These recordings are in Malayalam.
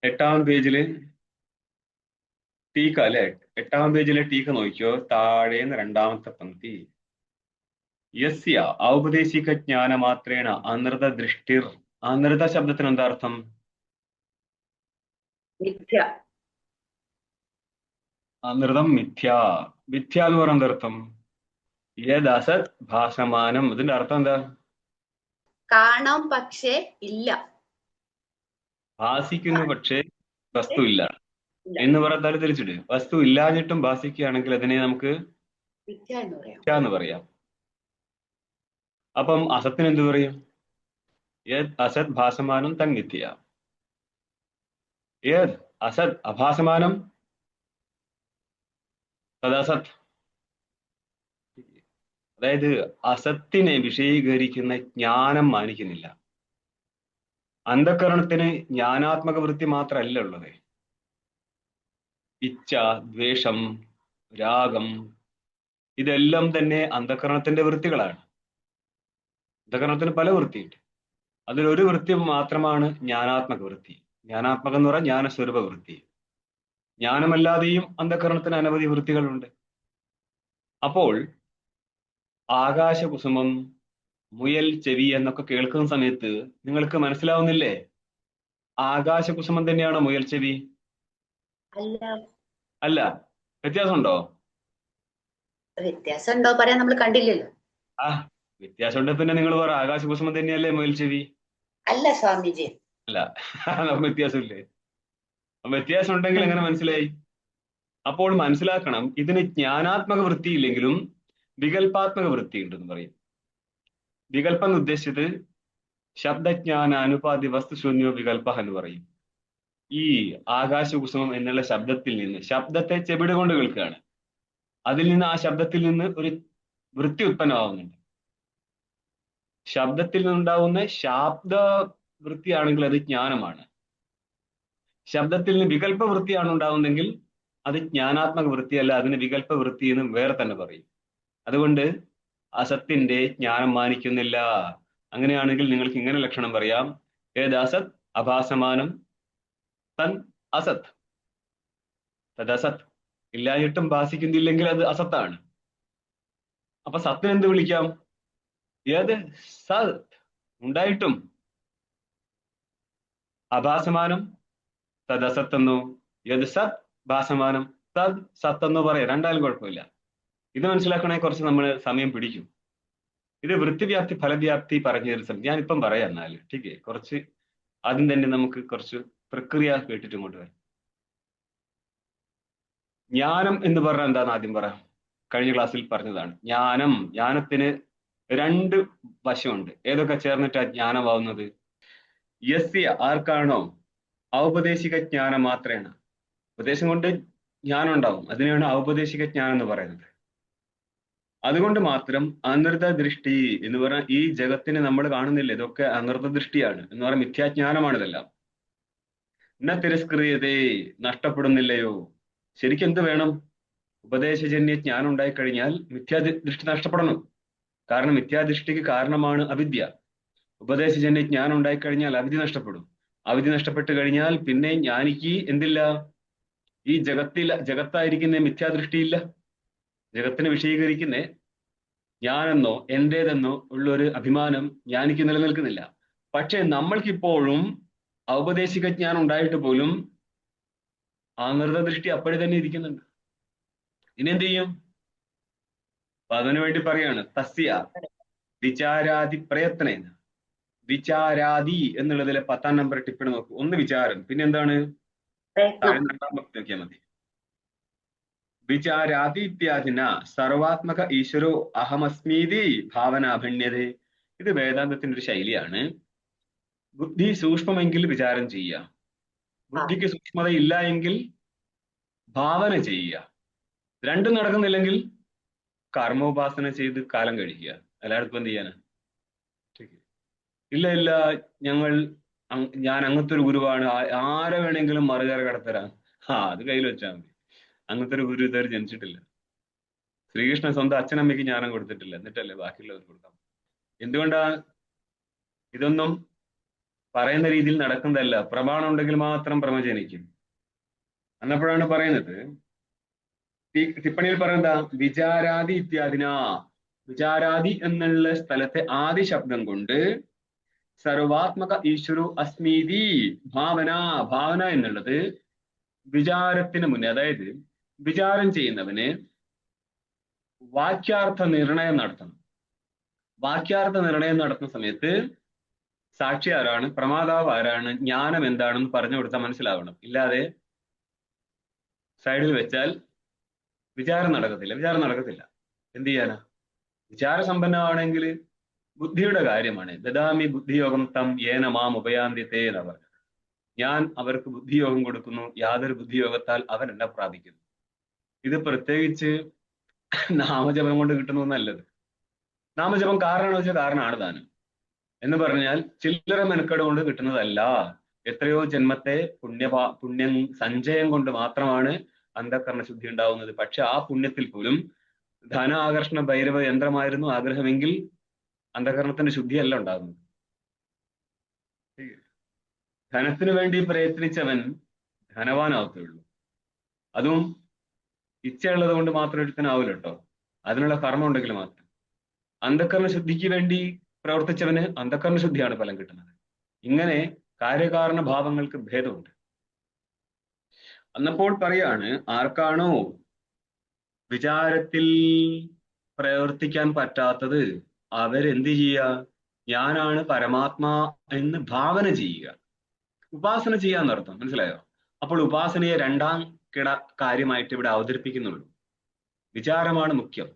എട്ടാം പേജില് ടീക്ക അല്ലെ? എട്ടാം പേജിലെ ടീക്ക നോക്കിയോ, താഴേന്ന് രണ്ടാമത്തെ പങ്ക്തി. യസ്യ ഔപദേശിക ജ്ഞാന മാത്രേണ അനൃത ദൃഷ്ടിർ. അനൃത ശബ്ദത്തിന് എന്താ അർത്ഥം? മിഥ്യ. അനൃതം മിഥ്യ. മിഥ്യ എന്ന് പറയുന്നത് അർത്ഥം യത് അസത് ഭാസമാനം. ഇതിന്റെ അർത്ഥം എന്താ? കാണാം പക്ഷേ ഇല്ല. ഭാസിക്കുന്നു പക്ഷേ വസ്തു ഇല്ല ഇല്ല. എന്ന് പറഞ്ഞാൽ തിരിച്ചിട്ട് വസ്തു ഇല്ലാഞ്ഞിട്ടും ഭാസിക്കുകയാണെങ്കിൽ അതിനെ നമുക്ക് മിഥ്യ എന്ന് പറയാം. മിഥ്യ എന്ന് പറയാം. അപ്പം അസത്തിന് എന്ത് പറയും? യത് അസത് ഭാസമാനം തൻ മിഥ്യ. യത് അസത് അഭാസമാനം തദസത്. അതായത് അസത്തിനെ വിഷയീകരിക്കുന്ന ജ്ഞാനം മാനിക്കുന്നില്ല. അന്ധകരണത്തിന് ജ്ഞാനാത്മക വൃത്തി മാത്രമല്ല ഉള്ളത്. ഇച്ഛ, ദ്വേഷം, രാഗം, ഇതെല്ലാം തന്നെ അന്ധകരണത്തിന്റെ വൃത്തികളാണ്. അന്ധകരണത്തിന് പല വൃത്തിയുണ്ട്. അതിലൊരു വൃത്തി മാത്രമാണ് ജ്ഞാനാത്മക വൃത്തി. ജ്ഞാനാത്മകം എന്ന് പറഞ്ഞാൽ ജ്ഞാനസ്വരൂപ വൃത്തി. ജ്ഞാനമല്ലാതെയും അന്ധകരണത്തിന് അനവധി വൃത്തികളുണ്ട്. അപ്പോൾ ആകാശകുസുമം, മുയൽ ചെവി എന്നൊക്കെ കേൾക്കുന്ന സമയത്ത് നിങ്ങൾക്ക് മനസ്സിലാവുന്നില്ലേ ആകാശകുസുമം തന്നെയാണോ മുയൽ ചെവി? അല്ല. അല്ല. വ്യത്യാസമുണ്ടോ? വ്യത്യാസം ഉണ്ടോ പറയാൻ നമ്മൾ കണ്ടില്ലല്ലോ. ആ, വ്യത്യാസമുണ്ട്. പിന്നെ നിങ്ങൾ പറ ആകാശകുസുമം തന്നെയല്ലേ മുയൽ ചെവി? അല്ല സ്വാമിജി. അല്ല. വ്യത്യാസമില്ലേ? വ്യത്യാസം ഉണ്ടെങ്കിൽ എങ്ങനെ മനസ്സിലായി? അപ്പോൾ മനസ്സിലാക്കണം, ഇതിന് ജ്ഞാനാത്മക വൃത്തിയില്ലെങ്കിലും വികല്പാത്മക വൃത്തി ഉണ്ടെന്ന് പറയും. വികല്പം എന്ന് ഉദ്ദേശിച്ചത് ശബ്ദജ്ഞാന അനുപാതി വസ്തുശൂന്യോ വികല്പ എന്ന് പറയും. ഈ ആകാശകുസുമം എന്നുള്ള ശബ്ദത്തിൽ നിന്ന്, ശബ്ദത്തെ ചെവിട് കൊണ്ട് കേൾക്കുകയാണ്, അതിൽ നിന്ന് ആ ശബ്ദത്തിൽ നിന്ന് ഒരു വൃത്തി ഉത്പന്നമാവുന്നുണ്ട്. ശബ്ദത്തിൽ നിന്നുണ്ടാവുന്ന ശാബ്ദ വൃത്തിയാണെങ്കിൽ അത് ജ്ഞാനമാണ്. ശബ്ദത്തിൽ നിന്ന് വികല്പ വൃത്തിയാണ് ഉണ്ടാവുന്നതെങ്കിൽ അത് ജ്ഞാനാത്മക വൃത്തിയല്ല, അതിന് വികല്പ വൃത്തി എന്നും വേറെ തന്നെ പറയും. അതുകൊണ്ട് അസത്തിന്റെ ജ്ഞാനം മാനിക്കുന്നില്ല. അങ്ങനെയാണെങ്കിൽ നിങ്ങൾക്ക് ഇങ്ങനെ ലക്ഷണം പറയാം: ഏത് അസത് അഭാസമാനം തൻ അസത്. തദസത്. ഇല്ലാഞ്ഞിട്ടും ഭാസിക്കുന്നില്ലെങ്കിൽ അത് അസത്താണ്. അപ്പൊ സത്തിനെ എന്ത് വിളിക്കാം? ഏത് സത് ഉണ്ടായിട്ടും അഭാസമാനം തദസത്ത് എന്നോ, ഏത് സത് ഭാസമാനം തദ് സത്ത് എന്നോ പറയാം. രണ്ടായാലും കുഴപ്പമില്ല. ഇത് മനസ്സിലാക്കണമെങ്കിൽ കുറച്ച് നമ്മൾ സമയം പിടിക്കും. ഇത് വൃത്തിവ്യാപ്തി ഫലവ്യാപ്തി പറഞ്ഞു തരുന്ന സമയം ഞാനിപ്പം പറയാം. എന്നാൽ ടീക്കേ, കുറച്ച് ആദ്യം തന്നെ നമുക്ക് കുറച്ച് പ്രക്രിയ കേട്ടിട്ട് ഇങ്ങോട്ട് വരാം. ജ്ഞാനം എന്ന് പറഞ്ഞാൽ എന്താന്ന് ആദ്യം പറയാം. കഴിഞ്ഞ ക്ലാസ്സിൽ പറഞ്ഞതാണ്. ജ്ഞാനത്തിന് രണ്ട് വശമുണ്ട്. ഏതൊക്കെ ചേർന്നിട്ടാ ജ്ഞാനമാവുന്നത്? യസ്യ ആർക്കാണോ ഔപദേശിക ജ്ഞാനം മാത്രേണ, ഉപദേശം കൊണ്ട് ജ്ഞാനം ഉണ്ടാവും, അതിനെയാണ് ഔപദേശിക ജ്ഞാനം എന്ന് പറയുന്നത്. അതുകൊണ്ട് മാത്രം അനൃത ദൃഷ്ടി എന്ന് പറഞ്ഞാൽ ഈ ജഗത്തിനെ നമ്മൾ കാണുന്നില്ല, ഇതൊക്കെ അനൃത ദൃഷ്ടിയാണ് എന്ന് പറഞ്ഞാൽ മിഥ്യാജ്ഞാനമാണ് ഇതെല്ലാം. ന തിരസ്കൃതേ, നഷ്ടപ്പെടുന്നില്ലയോ. ശരിക്കും എന്ത് വേണം? ഉപദേശജന്യ ജ്ഞാനം ഉണ്ടായിക്കഴിഞ്ഞാൽ മിഥ്യാദൃഷ്ടി നഷ്ടപ്പെടണം. കാരണം മിഥ്യാദൃഷ്ടിക്ക് കാരണമാണ് അവിദ്യ. ഉപദേശജന്യ ജ്ഞാനം ഉണ്ടായിക്കഴിഞ്ഞാൽ അവിദ്യ നഷ്ടപ്പെടും. അവിദ്യ നഷ്ടപ്പെട്ട് കഴിഞ്ഞാൽ പിന്നെ ജ്ഞാനിക്ക് എന്തില്ല? ഈ ജഗത്തായിരിക്കുന്ന മിഥ്യാദൃഷ്ടിയില്ല. ജഗത്തിനെ വിഷയീകരിക്കുന്ന ഞാനെന്നോ എന്റേതെന്നോ ഉള്ളൊരു അഭിമാനം ജ്ഞാനിക്ക് നിലനിൽക്കുന്നില്ല. പക്ഷെ നമ്മൾക്കിപ്പോഴും ഔപദേശിക ജ്ഞാനം ഉണ്ടായിട്ട് പോലും ആ ദൃഷ്ടി അപ്പോഴേ തന്നെ ഇരിക്കുന്നുണ്ട്. ഇനി എന്ത് ചെയ്യും? അപ്പൊ അതിനു വേണ്ടി പറയാണ് തസ്യ വിചാരാദി പ്രയത്നേന. വിചാരാദി എന്നുള്ളതിലെ 10ാം നമ്പർ ടിപ്പിണ് നോക്കൂ. ഒന്ന് വിചാരം, പിന്നെ എന്താണ്? പ്രയത്നം. താഴെ 2ാം ഭക്തി നോക്കിയാൽ മതി. വിചാരാദി ഇത്യാദിന സർവാത്മക ഈശ്വരോ അഹമസ്മീതി ഭാവനാഭണ്യതേ. ഇത് വേദാന്തത്തിന്റെ ഒരു ശൈലിയാണ്. ബുദ്ധി സൂക്ഷ്മമെങ്കിൽ വിചാരം ചെയ്യുക, ബുദ്ധിക്ക് സൂക്ഷ്മത ഇല്ല എങ്കിൽ ഭാവന ചെയ്യുക. രണ്ടും നടക്കുന്നില്ലെങ്കിൽ കർമ്മോപാസന ചെയ്ത് കാലം കഴിക്കുക. എല്ലായിടത്തും എന്ത് ചെയ്യാനാ? ഇല്ല ഇല്ല, ഞാൻ അങ്ങനത്തെ ഒരു ഗുരുവാണ്, ആരെ വേണമെങ്കിലും മറുകര കടത്തരാം. അത് കയ്യിൽ വെച്ചാൽ മതി. അങ്ങനത്തെ ഒരു ഗുരു ഇതുവരെ ജനിച്ചിട്ടില്ല. ശ്രീകൃഷ്ണൻ സ്വന്തം അച്ഛനമ്മയ്ക്ക് ജ്ഞാനം കൊടുത്തിട്ടില്ല, എന്നിട്ടല്ലേ ബാക്കിയുള്ളവർക്ക് കൊടുക്കാം. എന്തുകൊണ്ടാ? ഇതൊന്നും പറയുന്ന രീതിയിൽ നടക്കുന്നതല്ല. പ്രമാണം ഉണ്ടെങ്കിൽ മാത്രം ഭ്രമ ജനിക്കും. എന്നപ്പോഴാണ് പറയുന്നത്, ടിപ്പണിയിൽ പറയുന്നത് വിചാരാദി ഇത്യാദിന, വിചാരാദി എന്നുള്ള സ്ഥലത്തെ ആദി ശബ്ദം കൊണ്ട് സർവാത്മക ഈശ്വരു അസ്മീതി ഭാവന, ഭാവന എന്നുള്ളത് വിചാരത്തിന് മുന്നേ, അതായത് വിചാരം ചെയ്യുന്നവന് വാക്യാർത്ഥ നിർണയം നടത്തണം. വാക്യാർത്ഥ നിർണയം നടത്തുന്ന സമയത്ത് സാക്ഷി ആരാണ്, പ്രമാതാവ് ആരാണ്, ജ്ഞാനം എന്താണെന്ന് പറഞ്ഞു കൊടുത്താൽ മനസ്സിലാവണം. ഇല്ലാതെ സൈഡിൽ വെച്ചാൽ വിചാരം നടക്കത്തില്ല. എന്ത് ചെയ്യാനാ? വിചാരസമ്പന്നമാണെങ്കിൽ ബുദ്ധിയുടെ കാര്യമാണ്. ദദാമി ബുദ്ധിയോഗം തം ഏന മാം ഉപയാന്തിത്തേ എന്ന് പറഞ്ഞത്. ഞാൻ അവർക്ക് ബുദ്ധിയോഗം കൊടുക്കുന്നു, യാതൊരു ബുദ്ധിയോഗത്താൽ അവൻ എന്നെ പ്രാപിക്കുന്നു. ഇത് പ്രത്യേകിച്ച് നാമജപം കൊണ്ട് കിട്ടുന്നു നല്ലത്. നാമജപം കാരണമാണെന്ന് വെച്ചാൽ കാരണമാണ് താനും എന്ന് പറഞ്ഞാൽ ചില്ലറ മെനക്കേട് കൊണ്ട് കിട്ടുന്നതല്ല. എത്രയോ ജന്മത്തെ പുണ്യം സഞ്ചയം കൊണ്ട് മാത്രമാണ് അന്ധകരണ ശുദ്ധി ഉണ്ടാവുന്നത്. പക്ഷെ ആ പുണ്യത്തിൽ പോലും ധന ആകർഷണ ഭൈരവ യന്ത്രമായിരുന്നു ആഗ്രഹമെങ്കിൽ അന്ധകരണത്തിന്റെ ശുദ്ധിയല്ല ഉണ്ടാകുന്നത്. ധനത്തിനു വേണ്ടി പ്രയത്നിച്ചവൻ ധനവാനാവത്തുള്ളൂ. അതും ഇച്ഛയുള്ളത് കൊണ്ട് മാത്രം ഒരുത്തനാവില്ല കേട്ടോ, അതിനുള്ള കർമ്മം ഉണ്ടെങ്കിൽ മാത്രം. അന്ധകരണ ശുദ്ധിക്ക് വേണ്ടി പ്രവർത്തിച്ചവന് അന്ധകരണ ശുദ്ധിയാണ് ഫലം കിട്ടുന്നത്. ഇങ്ങനെ കാര്യകാരണ ഭാവങ്ങൾക്ക് ഭേദമുണ്ട്. അന്നപ്പോൾ പറയാണ്, ആർക്കാണോ വിചാരത്തിൽ പ്രവർത്തിക്കാൻ പറ്റാത്തത് അവരെന്ത് ചെയ്യുക? ഞാനാണ് പരമാത്മാ എന്ന് ഭാവന ചെയ്യുക, ഉപാസന ചെയ്യാന്നർത്ഥം. മനസ്സിലായോ? അപ്പോൾ ഉപാസനയെ രണ്ടാം കാര്യമായിട്ട് ഇവിടെ അവതരിപ്പിക്കുന്നുള്ളൂ. വിചാരമാണ് മുഖ്യം.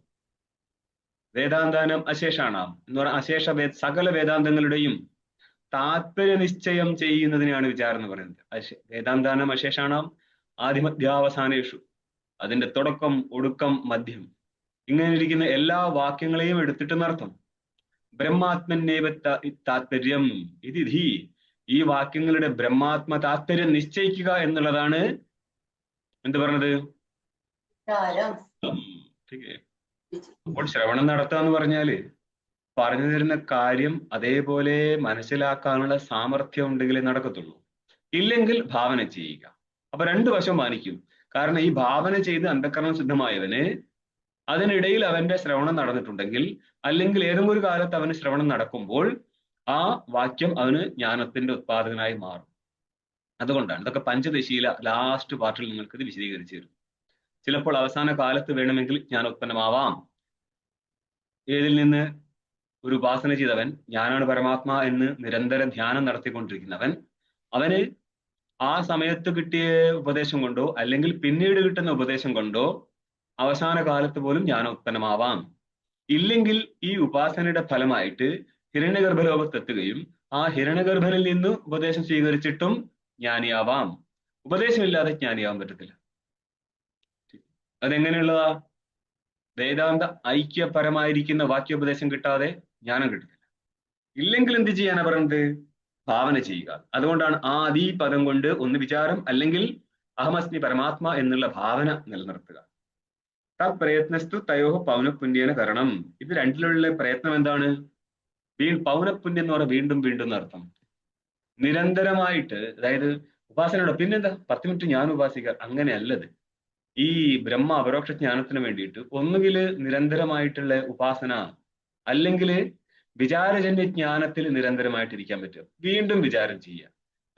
വേദാന്താനം അശേഷാണാം എന്ന് പറഞ്ഞാൽ അശേഷ സകല വേദാന്തങ്ങളുടെയും താത്പര്യ നിശ്ചയം ചെയ്യുന്നതിനെയാണ് വിചാരം എന്ന് പറയുന്നത്. വേദാന്താനം അശേഷാണാം ആദിമധ്യാവസാനേഷു, അതിന്റെ തുടക്കം, ഒടുക്കം, മധ്യം, ഇങ്ങനെ ഇരിക്കുന്ന എല്ലാ വാക്യങ്ങളെയും എടുത്തിട്ട് നടത്തും. ബ്രഹ്മാത്മന്യേവ താത്പര്യം ഇതിധി, ഈ വാക്യങ്ങളുടെ ബ്രഹ്മാത്മ താത്പര്യം നിശ്ചയിക്കുക എന്നുള്ളതാണ് എന്ത് പറഞ്ഞത്? അപ്പോൾ ശ്രവണം നടത്തുക എന്ന് പറഞ്ഞാല് പറഞ്ഞു തരുന്ന കാര്യം അതേപോലെ മനസ്സിലാക്കാനുള്ള സാമർഥ്യം ഉണ്ടെങ്കിലേ നടക്കത്തുള്ളൂ. ഇല്ലെങ്കിൽ ഭാവന ചെയ്യുക. അപ്പൊ രണ്ടു വശം മാനിക്കും. കാരണം ഈ ഭാവന ചെയ്ത് അന്ധകരണം സിദ്ധമായവന് അതിനിടയിൽ അവന്റെ ശ്രവണം നടന്നിട്ടുണ്ടെങ്കിൽ, അല്ലെങ്കിൽ ഏതെങ്കിലും ഒരു കാലത്ത് അവന് ശ്രവണം നടക്കുമ്പോൾ ആ വാക്യം അവന് ജ്ഞാനത്തിന്റെ ഉത്പാദകനായി മാറും. അതുകൊണ്ടാണ് ഇതൊക്കെ പഞ്ചദശിയിലെ ലാസ്റ്റ് പാർട്ടിൽ നിങ്ങൾക്ക് ഇത് വിശദീകരിച്ചു തരും. ചിലപ്പോൾ അവസാന കാലത്ത് വേണമെങ്കിൽ ജ്ഞാനോത്പന്നമാവാം. ഏതിൽ നിന്ന്? ഒരു ഉപാസന ചെയ്തവൻ, ഞാനാണ് പരമാത്മാ എന്ന് നിരന്തരം ധ്യാനം നടത്തിക്കൊണ്ടിരിക്കുന്നവൻ, അവന് ആ സമയത്ത് കിട്ടിയ ഉപദേശം കൊണ്ടോ അല്ലെങ്കിൽ പിന്നീട് കിട്ടുന്ന ഉപദേശം കൊണ്ടോ അവസാന കാലത്ത് പോലും ജ്ഞാനോത്പന്നമാവാം. ഇല്ലെങ്കിൽ ഈ ഉപാസനയുടെ ഫലമായിട്ട് ഹിരണ്യഗർഭലോകത്തെത്തുകയും ആ ഹിരണ്യഗർഭനിൽ നിന്ന് ഉപദേശം സ്വീകരിച്ചിട്ടും ജ്ഞാനിയാവാം. ഉപദേശമില്ലാതെ ജ്ഞാനിയാവാൻ പറ്റത്തില്ല. അതെങ്ങനെയുള്ളതാ? വേദാന്ത ഐക്യപരമായിരിക്കുന്ന വാക്യോപദേശം കിട്ടാതെ ജ്ഞാനം കിട്ടത്തില്ല. ഇല്ലെങ്കിൽ എന്ത് ചെയ്യാനാ പറയുന്നത്? ഭാവന ചെയ്യുക. അതുകൊണ്ടാണ് ആദി പദം കൊണ്ട് ഒന്ന് വിചാരം, അല്ലെങ്കിൽ അഹമസ്മി പരമാത്മ എന്നുള്ള ഭാവന നിലനിർത്തുക. പ്രയത്നസ്തു തയോ പൗനപുണ്യേന കരണം. ഇത് രണ്ടിലുള്ള പ്രയത്നം എന്താണ്? പൗനപുണ്യം എന്ന് പറഞ്ഞാൽ വീണ്ടും വീണ്ടും എന്നർത്ഥം. നിരന്തരമായിട്ട്, അതായത് ഉപാസനയുടെ പിന്നെന്താ 10 മിനിറ്റ് ഞാൻ ഉപാസിക്കുക, അങ്ങനെയല്ലത്. ഈ ബ്രഹ്മ അപരോക്ഷ ജ്ഞാനത്തിന് വേണ്ടിയിട്ട് ഒന്നുകിൽ നിരന്തരമായിട്ടുള്ള ഉപാസന, അല്ലെങ്കിൽ വിചാരജന്യ ജ്ഞാനത്തിൽ നിരന്തരമായിട്ടിരിക്കാൻ പറ്റും. വീണ്ടും വിചാരം ചെയ്യുക.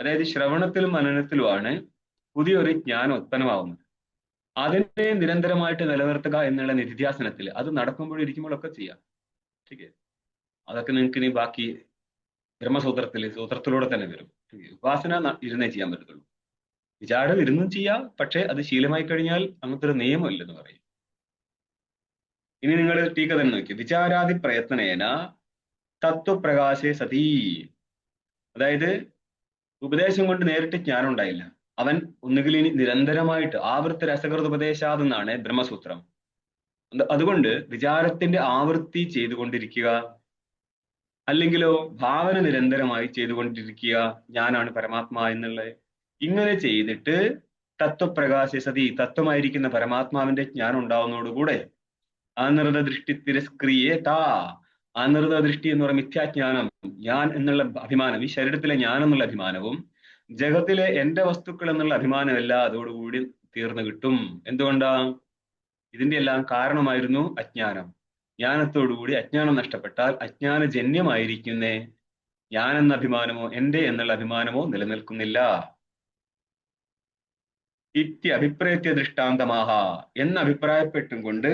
അതായത് ശ്രവണത്തിലും മനനത്തിലുമാണ് പുതിയൊരു ജ്ഞാനം ഉത്പന്നമാവുന്നത്. അതിനെ നിരന്തരമായിട്ട് നിലനിർത്തുക എന്നുള്ള നിധിധ്യാസനത്തിൽ അത് നടക്കുമ്പോഴിരിക്കുമ്പോഴൊക്കെ ചെയ്യാം. ശരി, അതൊക്കെ നിങ്ങൾക്ക് ഇനി ബാക്കി സൂത്രത്തിലൂടെ തന്നെ വരും. ഉപാസന ഇരുന്നേ ചെയ്യാൻ പറ്റത്തുള്ളൂ. വിചാരം ഇരുന്നും ചെയ്യാം, പക്ഷെ അത് ശീലമായി കഴിഞ്ഞാൽ അങ്ങനത്തെ ഒരു നിയമമില്ലെന്ന് പറയും. ഇനി നിങ്ങൾ ടീക്ക തന്നെ നോക്കി. വിചാരാദി പ്രയത്നേന തത്വപ്രകാശേ സതീ, അതായത് ഉപദേശം കൊണ്ട് നേരിട്ട് ജ്ഞാനം ഉണ്ടായില്ല. അവൻ ഒന്നുകിൽ ഇനി നിരന്തരമായിട്ട് ആവൃത്തി രസകൃത ഉപദേശാതെന്നാണ് ബ്രഹ്മസൂത്രം. അതുകൊണ്ട് വിചാരത്തിന്റെ ആവൃത്തി ചെയ്തുകൊണ്ടിരിക്കുക, അല്ലെങ്കിലോ ഭാവന നിരന്തരമായി ചെയ്തുകൊണ്ടിരിക്കുക, ഞാനാണ് പരമാത്മാ എന്നുള്ളത്. ഇങ്ങനെ ചെയ്തിട്ട് തത്വപ്രകാശ സതി, തത്വമായിരിക്കുന്ന പരമാത്മാവിന്റെ ജ്ഞാനം ഉണ്ടാവുന്നതോടുകൂടെ അനൃത ദൃഷ്ടി തിരസ്ക്രിയേത, അനൃത ദൃഷ്ടി എന്ന് പറയുന്ന മിഥ്യാജ്ഞാനം, ഞാൻ എന്നുള്ള അഭിമാനം, ഈ ശരീരത്തിലെ ഞാൻ എന്നുള്ള അഭിമാനവും ജഗത്തിലെ എന്റെ വസ്തുക്കൾ എന്നുള്ള അഭിമാനമെല്ലാം അതോടുകൂടി തീർന്നു കിട്ടും. എന്തുകൊണ്ടാ? ഇതിന്റെ എല്ലാം കാരണമായിരുന്നു അജ്ഞാനം. ജ്ഞാനത്തോടുകൂടി അജ്ഞാനം നഷ്ടപ്പെട്ടാൽ അജ്ഞാനജന്യമായിരിക്കുന്ന ഞാൻ എന്ന അഭിമാനമോ എന്റെ എന്നുള്ള അഭിമാനമോ നിലനിൽക്കുന്നില്ല. അഭിപ്രേത്യ ദൃഷ്ടാന്തമാഹ എന്ന് അഭിപ്രായപ്പെട്ടും കൊണ്ട്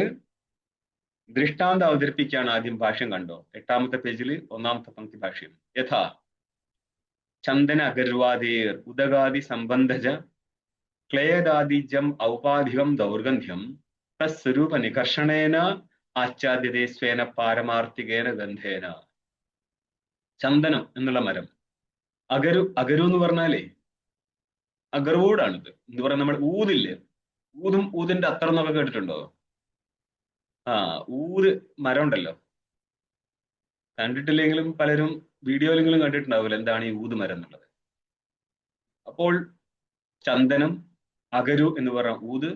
ദൃഷ്ടാന്തം അവതരിപ്പിക്കുകയാണ് ആദ്യം. ഭാഷ്യം കണ്ടോ, 8ാമത്തെ പേജിൽ 1ാമത്തെ പങ്ക്തി ഭാഷ്യം. യഥാ ചന്ദന അഗർവാദീർ ഉദകാദി സംബന്ധജ ക്ലേദാദിജം ഔപാധികം ദൗർഗന്ധ്യം തസ്വരൂപ നികർഷണേന ആച്ഛാദ്യതേ സ്വേന പാരമാർത്ഥികേന ഗന്ധേന. ചന്ദനം എന്നുള്ള മരം, അഗരു എന്ന് പറഞ്ഞാലേ അഗർവൂടാണിത്. എന്ന് പറഞ്ഞാൽ നമ്മൾ ഊതില്ലേ, ഊതിന്റെ അത്ര എന്നൊക്കെ കേട്ടിട്ടുണ്ടോ? ഊത് മരം ഉണ്ടല്ലോ, കണ്ടിട്ടില്ലെങ്കിലും പലരും വീഡിയോയിലെങ്കിലും കണ്ടിട്ടുണ്ടാവില്ല എന്താണ് ഈ ഊത് മരം എന്നുള്ളത്. അപ്പോൾ ചന്ദനം, അഗരു എന്ന് പറഞ്ഞ ഊത്,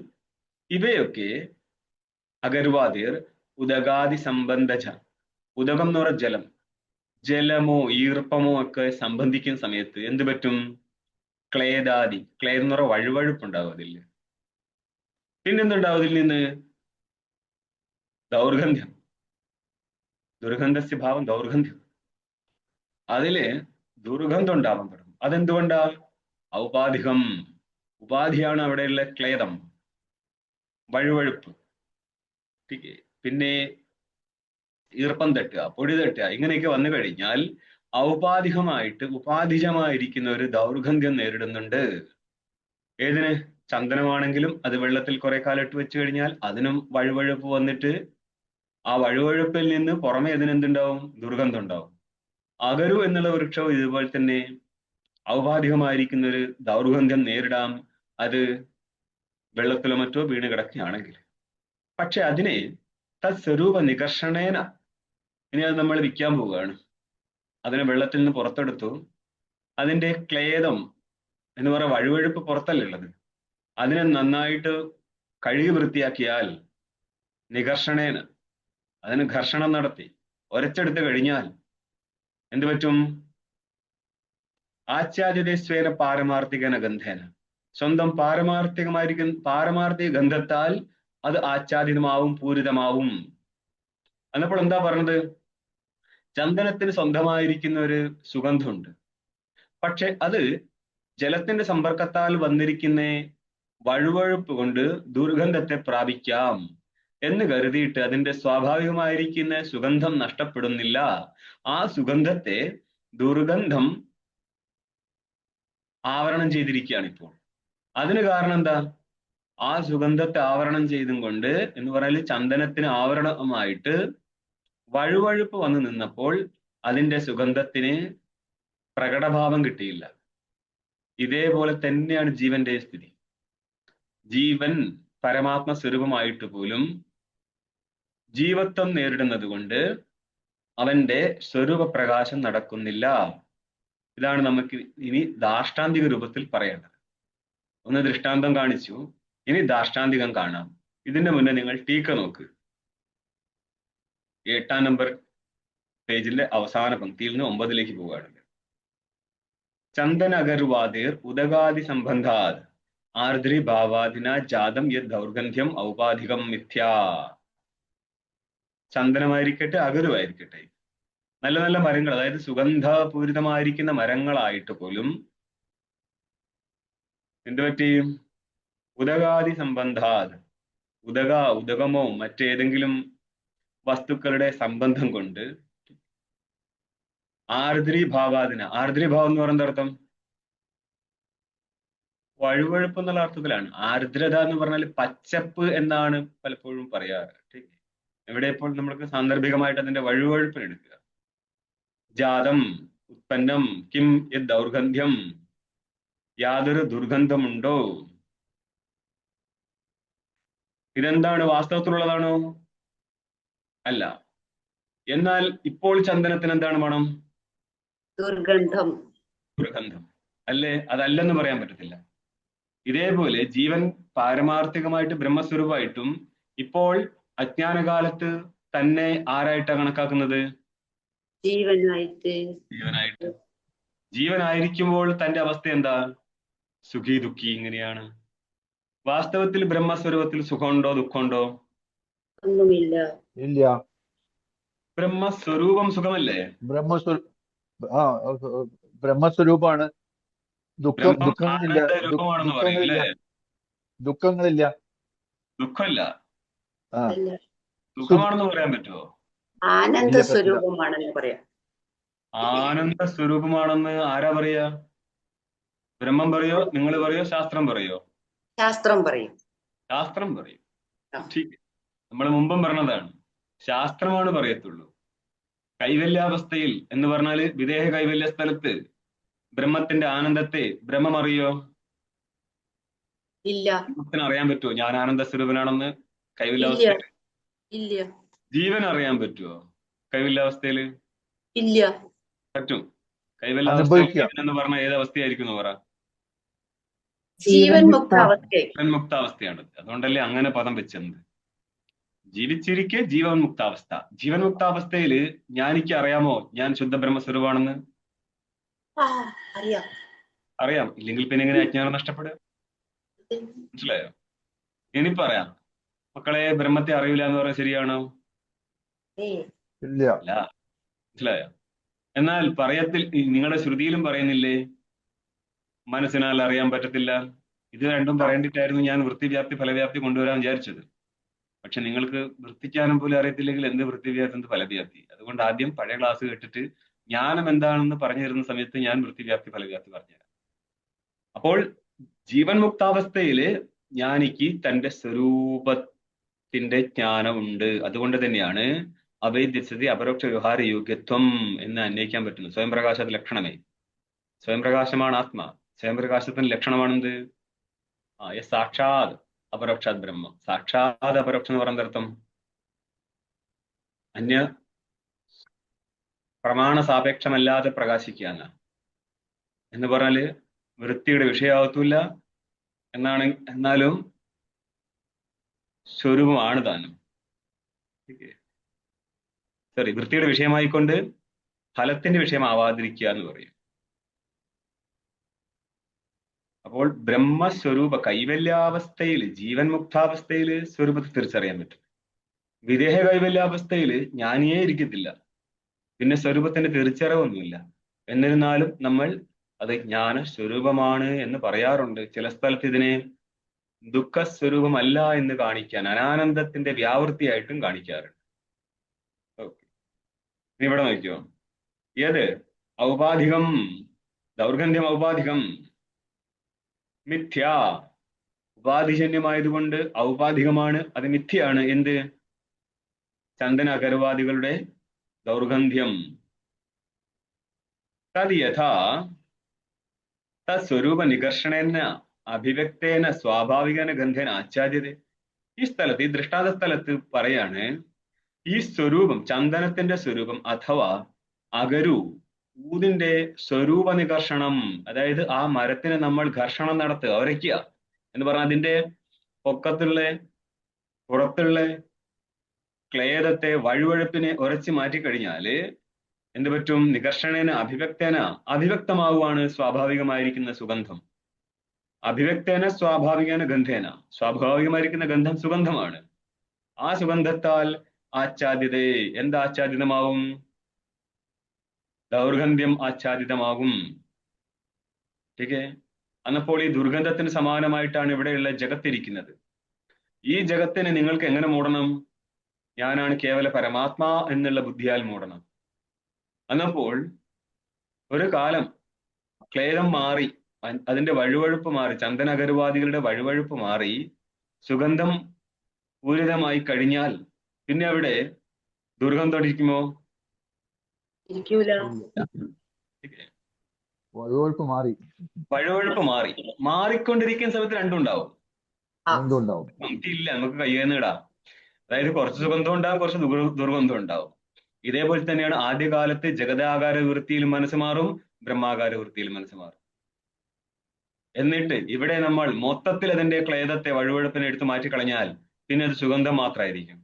ഇവയൊക്കെ അഗർവാദിർ ഉദകാദി സംബന്ധജ, ഉദകം എന്ന് പറഞ്ഞ ജലം, ജലമോ ഈർപ്പമോ ഒക്കെ സംബന്ധിക്കുന്ന സമയത്ത് എന്ത് പറ്റും? ക്ലേദാദി, ക്ലേദം എന്ന് പറഞ്ഞ വഴുവഴുപ്പുണ്ടാവും അതിൽ. പിന്നെന്തുണ്ടാവും അതിൽ നിന്ന്? ദൗർഗന്ധ്യം, ദുർഗന്ധസ്യ ഭാവം ദൗർഗന്ധ്യം, അതില് ദുർഗന്ധം ഉണ്ടാവാൻ തുടങ്ങും. അതെന്തുകൊണ്ടാ? ഔപാധികം, ഉപാധിയാണ് അവിടെയുള്ള ക്ലേദം, വഴുവഴുപ്പ്. പിന്നെ ഈർപ്പം തട്ടുക, പൊടി തട്ടുക, ഇങ്ങനെയൊക്കെ വന്നു കഴിഞ്ഞാൽ ഔപാധികമായിട്ട് ഉപാധിജമായിരിക്കുന്ന ഒരു ദൗർഗന്ധ്യം നേരിടുന്നുണ്ട്. ഏതിന്? ചന്ദനമാണെങ്കിലും അത് വെള്ളത്തിൽ കുറെ കാലം ഇട്ട് വെച്ച് കഴിഞ്ഞാൽ അതിനും വഴുവഴുപ്പ് വന്നിട്ട് ആ വഴുവഴുപ്പിൽ നിന്ന് പുറമെ ഇതിനെന്തുണ്ടാവും? ദുർഗന്ധം ഉണ്ടാവും. അഗരു എന്നുള്ള വൃക്ഷവും ഇതുപോലെ തന്നെ ഔപാധികമായിരിക്കുന്ന ഒരു ദൗർഗന്ധ്യം നേരിടാം, അത് വെള്ളത്തിലോ മറ്റോ വീണ് കിടക്കുകയാണെങ്കിൽ. പക്ഷെ അതിനെ തത്സ്വരൂപ നികർഷണേന, ഇനി അത് നമ്മൾ വിൽക്കാൻ പോവുകയാണ്, അതിനെ വെള്ളത്തിൽ നിന്ന് പുറത്തെടുത്തു, അതിന്റെ ക്ലേദം എന്ന് പറയുന്ന വഴുവഴുപ്പ് പുറത്തല്ലേ ഉള്ളത്, അതിനെ നന്നായിട്ട് കഴുകി വൃത്തിയാക്കിയാൽ നികർഷണേന, അതിന് ഘർഷണം നടത്തി ഒരച്ചെടുത്ത് കഴിഞ്ഞാൽ എന്ത് പറ്റും? ആച്ഛാദ്യതേസ്വേന പാരമാർത്ഥികന ഗന്ധേന, സ്വന്തം പാരമാർത്ഥിക ഗന്ധത്താൽ അത് ആച്ഛാദിതമാവും, പൂരിതമാവും. എന്നപ്പോൾ എന്താ പറഞ്ഞത്? ചന്ദനത്തിന് സ്വന്തമായിരിക്കുന്ന ഒരു സുഗന്ധമുണ്ട്, പക്ഷെ അത് ജലത്തിന്റെ സമ്പർക്കത്താൽ വന്നിരിക്കുന്ന വഴുവഴുപ്പ് കൊണ്ട് ദുർഗന്ധത്തെ പ്രാപിക്കാം എന്ന് കരുതിയിട്ട് അതിന്റെ സ്വാഭാവികമായിരിക്കുന്ന സുഗന്ധം നഷ്ടപ്പെടുന്നില്ല. ആ സുഗന്ധത്തെ ദുർഗന്ധം ആവരണം ചെയ്തിരിക്കുകയാണ് ഇപ്പോൾ. അതിന് കാരണം എന്താ? ആ സുഗന്ധത്തെ ആവരണം ചെയ്തും കൊണ്ട് എന്ന് പറഞ്ഞാൽ ചന്ദനത്തിന് ആവരണമായിട്ട് വഴുവഴുപ്പ് വന്നു നിന്നപ്പോൾ അതിന്റെ സുഗന്ധത്തിന് പ്രകടഭാവം കിട്ടിയില്ല. ഇതേപോലെ തന്നെയാണ് ജീവന്റെ സ്ഥിതി. ജീവൻ പരമാത്മ സ്വരൂപമായിട്ട് പോലും ജീവത്വം നേരിടുന്നത് കൊണ്ട് അവന്റെ സ്വരൂപ പ്രകാശം നടക്കുന്നില്ല. ഇതാണ് നമുക്ക് ഇനി ദാഷ്ടാന്തിക രൂപത്തിൽ പറയേണ്ടത്. ഒന്ന് ദൃഷ്ടാന്തം കാണിച്ചു, ഇനി ദാഷ്ടാന്തികം കാണാം. ഇതിന്റെ മുന്നേ നിങ്ങൾ ടീക്ക നോക്ക്. 8ാം നമ്പർ പേജിലെ അവസാന പങ്ക്തിയിൽ നിന്ന് 9ലേക്ക് പോവുകയാണെങ്കിൽ, ചന്ദന അഗർവാദിർ ഉദകാദി സംബന്ധാത് ആർദ്രി ഭാവാദിന ജാതം യത് ദൗർഗന്ധ്യം ഔപാധികം മിഥ്യാ. ചന്ദനമായിരിക്കട്ടെ അഗരുവായിരിക്കട്ടെ, നല്ല നല്ല മരങ്ങൾ, അതായത് സുഗന്ധപൂരിതമായിരിക്കുന്ന മരങ്ങളായിട്ട് പോലും എന്ത് പറ്റി? ഉദകാദി സംബന്ധാത്, ഉദകമോ മറ്റേതെങ്കിലും വസ്തുക്കളുടെ സംബന്ധം കൊണ്ട് ആർദ്രി ഭാവാദിന, ആർദ്രി ഭാവം എന്ന് പറയുന്ന അർത്ഥം വഴുവഴുപ്പ് എന്നുള്ള അർത്ഥത്തിലാണ്. ആർദ്രത എന്ന് പറഞ്ഞാൽ പച്ചപ്പ് എന്നാണ് പലപ്പോഴും പറയാറ്. ഇവിടെ ഇപ്പോൾ നമ്മൾക്ക് സാന്ദർഭികമായിട്ട് അതിന്റെ വഴുവഴുപ്പിന് എടുക്കുക. ജാതം ഉത്പന്നം കിം യത് ദൗർഗന്ധ്യം, യാതൊരു ദുർഗന്ധമുണ്ടോ? ഇതെന്താണ്? വാസ്തവത്തിലുള്ളതാണോ? അല്ല. എന്നാൽ ഇപ്പോൾ ചന്ദനത്തിന് എന്താണ് മണം? ദുർഗന്ധം. ദുർഗന്ധം അല്ലേ? അതല്ലെന്ന് പറയാൻ പറ്റത്തില്ല. ഇതേപോലെ ജീവൻ പാരമാർത്ഥികമായിട്ട് ബ്രഹ്മസ്വരൂപമായിട്ടും ഇപ്പോൾ അജ്ഞാനകാലത്ത് തന്നെ ആരായിട്ടാണ് കണക്കാക്കുന്നത്? ജീവനായിട്ട് ജീവനായിട്ട്. ജീവനായിരിക്കുമ്പോൾ തന്റെ അവസ്ഥ എന്താ? സുഖി ദുഃഖി ഇങ്ങനെയാണ്. വാസ്തവത്തിൽ ബ്രഹ്മസ്വരൂപത്തിൽ സുഖമുണ്ടോ ദുഃഖമുണ്ടോ? ഒന്നുമില്ല. ഇല്ല. ബ്രഹ്മസ്വരൂപം സുഖമല്ലേ? ബ്രഹ്മസ്വ ആ ബ്രഹ്മസ്വരൂപാണ്. ബ്രഹ്മം ദുഃഖങ്ങളില്ല. ആനന്ദ രൂപമാണെന്ന് പറയും ദുഃഖങ്ങളില്ല. അല്ലേ? ദുഃഖങ്ങളില്ല. ദുഃഖമില്ല. ആ അല്ല, സുഖമാണെന്ന് പറയാൻ പറ്റുമോ? ആനന്ദ ഇല്ല, പറ്റില്ല. സ്വരൂപമാണെന്ന് പറയാം. ആനന്ദ സ്വരൂപമാണെന്ന് ആരാ പറയാ? ബ്രഹ്മം പറയോ, നിങ്ങൾ പറയോ, ശാസ്ത്രം പറയോ? ശാസ്ത്രം പറയും. ശാസ്ത്രം പറയും. ആ. ठीक. നമ്മൾ മുമ്പും പറഞ്ഞതാണ്, ശാസ്ത്രമാണ് പറയത്തുള്ളൂ. കൈവല്യാവസ്ഥയിൽ എന്ന് പറഞ്ഞാല് വിദേഹ കൈവല്യ സ്ഥലത്ത് ബ്രഹ്മത്തിന്റെ ആനന്ദത്തെ ബ്രഹ്മം അറിയോ? ഇല്ല. ബ്രഹ്മത്തിന് അറിയാൻ പറ്റുമോ ഞാൻ ആനന്ദ സ്വരൂപനാണെന്ന് ഇല്ല. കൈവല്യാവസ്ഥയിൽ? ഇല്ല. ജീവൻ അറിയാൻ പറ്റുമോ കൈവല്യാവസ്ഥയിൽ? ഇല്ല. പറ്റും. കൈവല്യാവസ്ഥയിൽ അനുഭവിക്കുക. ജീവൻ എന്ന് പറഞ്ഞ ഏത് അവസ്ഥയായിരിക്കും എന്ന് പറ? ജീവൻ മുക്താവസ്ഥയായി. ജീവൻ മുക്താവസ്ഥയാണ്. അതുകൊണ്ടല്ലേ അങ്ങനെ പദം വെച്ചത്. ജീവിച്ചിരിക്കെ ജീവൻ മുക്താവസ്ഥ. ജീവൻ മുക്താവസ്ഥയില് ഞാനിക്ക് അറിയാമോ ഞാൻ ശുദ്ധ ബ്രഹ്മസ്വരൂപാണെന്ന്? അറിയാം. അറിയാം. ഇല്ലെങ്കിൽ പിന്നെ എങ്ങനെ അജ്ഞാനം നഷ്ടപ്പെടുക? മനസ്സിലായോ? ഇനി പറയാം, മക്കളെ ബ്രഹ്മത്തെ അറിയില്ല എന്ന് പറയാൻ ശരിയാണോ? ഇല്ല. അല്ല. മനസ്സിലായോ? എന്നാൽ പറയത്തിൽ നിങ്ങളുടെ ശ്രുതിയിലും പറയുന്നില്ലേ മനസ്സിനാൽ അറിയാൻ പറ്റത്തില്ല? ഇത് രണ്ടും പറയേണ്ടിട്ടായിരുന്നു ഞാൻ വൃത്തിവ്യാപ്തി ഫലവ്യാപ്തി കൊണ്ടുവരാൻ വിചാരിച്ചത്. പക്ഷെ നിങ്ങൾക്ക് വൃത്തിജ്ഞാനം പോലും അറിയത്തില്ലെങ്കിൽ എന്ത് വൃത്തിവ്യാപ്തി എന്ത് ഫലവ്യാപ്തി? അതുകൊണ്ട് ആദ്യം പഴയ ക്ലാസ് കേട്ടിട്ട് ജ്ഞാനം എന്താണെന്ന് പറഞ്ഞു തരുന്ന സമയത്ത് ഞാൻ വൃത്തിവ്യാപ്തി ഫലവ്യാപ്തി പറഞ്ഞുതരാം. അപ്പോൾ ജീവൻ മുക്താവസ്ഥയില് ജ്ഞാനിക്ക് തന്റെ സ്വരൂപത്തിന്റെ ജ്ഞാനമുണ്ട്. അതുകൊണ്ട് തന്നെയാണ് അവൈദ്യസ്ഥിതി അപരോക്ഷ വ്യവഹാര യോഗ്യത്വം എന്ന് അന്വയിക്കാൻ പറ്റുന്നത്. സ്വയം പ്രകാശത്തിന്റെ ലക്ഷണമേ. സ്വയം പ്രകാശമാണ് ആത്മ. സ്വയം പ്രകാശത്തിന്റെ ലക്ഷണമാണെന്ത്? സാക്ഷാത് അപരോക്ഷാത് ബ്രഹ്മം. സാക്ഷാത് അപരോക്ഷം എന്ന് പറയുന്ന അർത്ഥം അന്യ പ്രമാണ സാപേക്ഷമല്ലാതെ പ്രകാശിക്കുക എന്ന് പറഞ്ഞാല് വൃത്തിയുടെ വിഷയാവത്തില്ല എന്നാലും സ്വരൂപമാണ് താനും. സോറി, വൃത്തിയുടെ വിഷയമായിക്കൊണ്ട് ഫലത്തിന്റെ വിഷയമാവാതിരിക്കുക എന്ന് പറയും. അപ്പോൾ ബ്രഹ്മസ്വരൂപ കൈവല്യാവസ്ഥയിൽ ജീവൻ മുക്താവസ്ഥയിൽ സ്വരൂപത്തെ തിരിച്ചറിയാൻ പറ്റും. വിദേഹ കൈവല്യാവസ്ഥയിൽ ജ്ഞാനിയേ ഇരിക്കത്തില്ല, പിന്നെ സ്വരൂപത്തിന്റെ തിരിച്ചറിവൊന്നുമില്ല. എന്നിരുന്നാലും നമ്മൾ അത് ജ്ഞാന സ്വരൂപമാണ് എന്ന് പറയാറുണ്ട്. ചില സ്ഥലത്ത് ഇതിനെ ദുഃഖസ്വരൂപമല്ല എന്ന് കാണിക്കാൻ അനാനന്ദത്തിന്റെ വ്യാവൃത്തിയായിട്ടും കാണിക്കാറുണ്ട്. ഓക്കെ, ഇവിടെ നോക്കിയോ, ഏത് ഔപാധികം ദൗർഗന്ധ്യം ഔപാധികം മിഥ്യ, ഉപാധിജന്യമായതുകൊണ്ട് ഔപാധികമാണ്, അത് മിഥ്യയാണ്. എന്ത്? ചന്ദന അഗർവാദികളുടെ ദൗർഗന്ധ്യം. തത് യഥാ തസ്വരൂപ നികർഷണേന അഭിവ്യക്തേന സ്വാഭാവികന ഗന്ധേന ആച്ഛാദ്യത. ഈ സ്ഥലത്ത്, ഈ ദൃഷ്ടാന്ത സ്ഥലത്ത് പറയാണ്, ഈ സ്വരൂപം ചന്ദനത്തിന്റെ സ്വരൂപം അഥവാ അഗരു ഊതിന്റെ സ്വരൂപ നികർഷണം, അതായത് ആ മരത്തിന് നമ്മൾ ഘർഷണം നടത്തുക, ഉരയ്ക്കുക എന്ന് പറഞ്ഞാൽ അതിന്റെ പൊക്കത്തുള്ള പുറത്തുള്ള ക്ലേദത്തെ വഴുവഴുപ്പിനെ ഉരച്ച് മാറ്റിക്കഴിഞ്ഞാല് എന്ത് പറ്റും? നികർഷണേന അഭിവ്യക്തേന, അഭിവ്യക്തമാവുകയാണ് സ്വാഭാവികമായിരിക്കുന്ന സുഗന്ധം. അഭിവ്യക്തേന സ്വാഭാവികേന ഗന്ധേന, സ്വാഭാവികമായിരിക്കുന്ന ഗന്ധം സുഗന്ധമാണ്. ആ സുഗന്ധത്താൽ ആച്ഛാദ്യത, എന്ത് ആച്ഛാദിതമാവും? ദൗർഗന്ധ്യം ആച്ഛാദിതമാകും. ഓക്കെ. അന്നപ്പോൾ ഈ ദുർഗന്ധത്തിന് സമാനമായിട്ടാണ് ഇവിടെയുള്ള ജഗത്തിരിക്കുന്നത്. ഈ ജഗത്തിനെ നിങ്ങൾക്ക് എങ്ങനെ മൂടണം? ഞാനാണ് കേവല പരമാത്മാ എന്നുള്ള ബുദ്ധിയാൽ മൂടണം. അന്നപ്പോൾ ഒരു കാലം ക്ലേദം മാറി, അതിന്റെ വഴുവഴുപ്പ് മാറി, ചന്ദന അഗർവാദികളുടെ വഴുവഴുപ്പ് മാറി സുഗന്ധം പൂരിതമായി കഴിഞ്ഞാൽ പിന്നെ അവിടെ ദുർഗന്ധം ഇരിക്കുമോ? ഇരിക്കൂല. വഴുവഴുപ്പ് മാറി. വഴുവഴുപ്പ് മാറി, മാറിക്കൊണ്ടിരിക്കുന്ന സമയത്ത് രണ്ടും ഉണ്ടാവും. എന്തുണ്ടാവും? ഇല്ല, നമുക്ക് കയ്യേന്ന് ഇടാം. അതായത് കുറച്ച് സുഗന്ധം ഉണ്ടാവും, കുറച്ച് ദുർഗന്ധം ഉണ്ടാവും. ഇതേപോലെ തന്നെയാണ് ആദ്യകാലത്ത് ജഗതാകാര വൃത്തിയിൽ മനസ്സ് മാറും, ബ്രഹ്മാകാര വൃത്തിയിൽ മനസ്സ് മാറും. എന്നിട്ട് ഇവിടെ നമ്മൾ മൊത്തത്തിൽ അതിന്റെ ക്ലേദത്തെ വഴുവഴുപ്പിനെ എടുത്ത് മാറ്റിക്കളഞ്ഞാൽ പിന്നെ അത് സുഗന്ധം മാത്രമായിരിക്കും.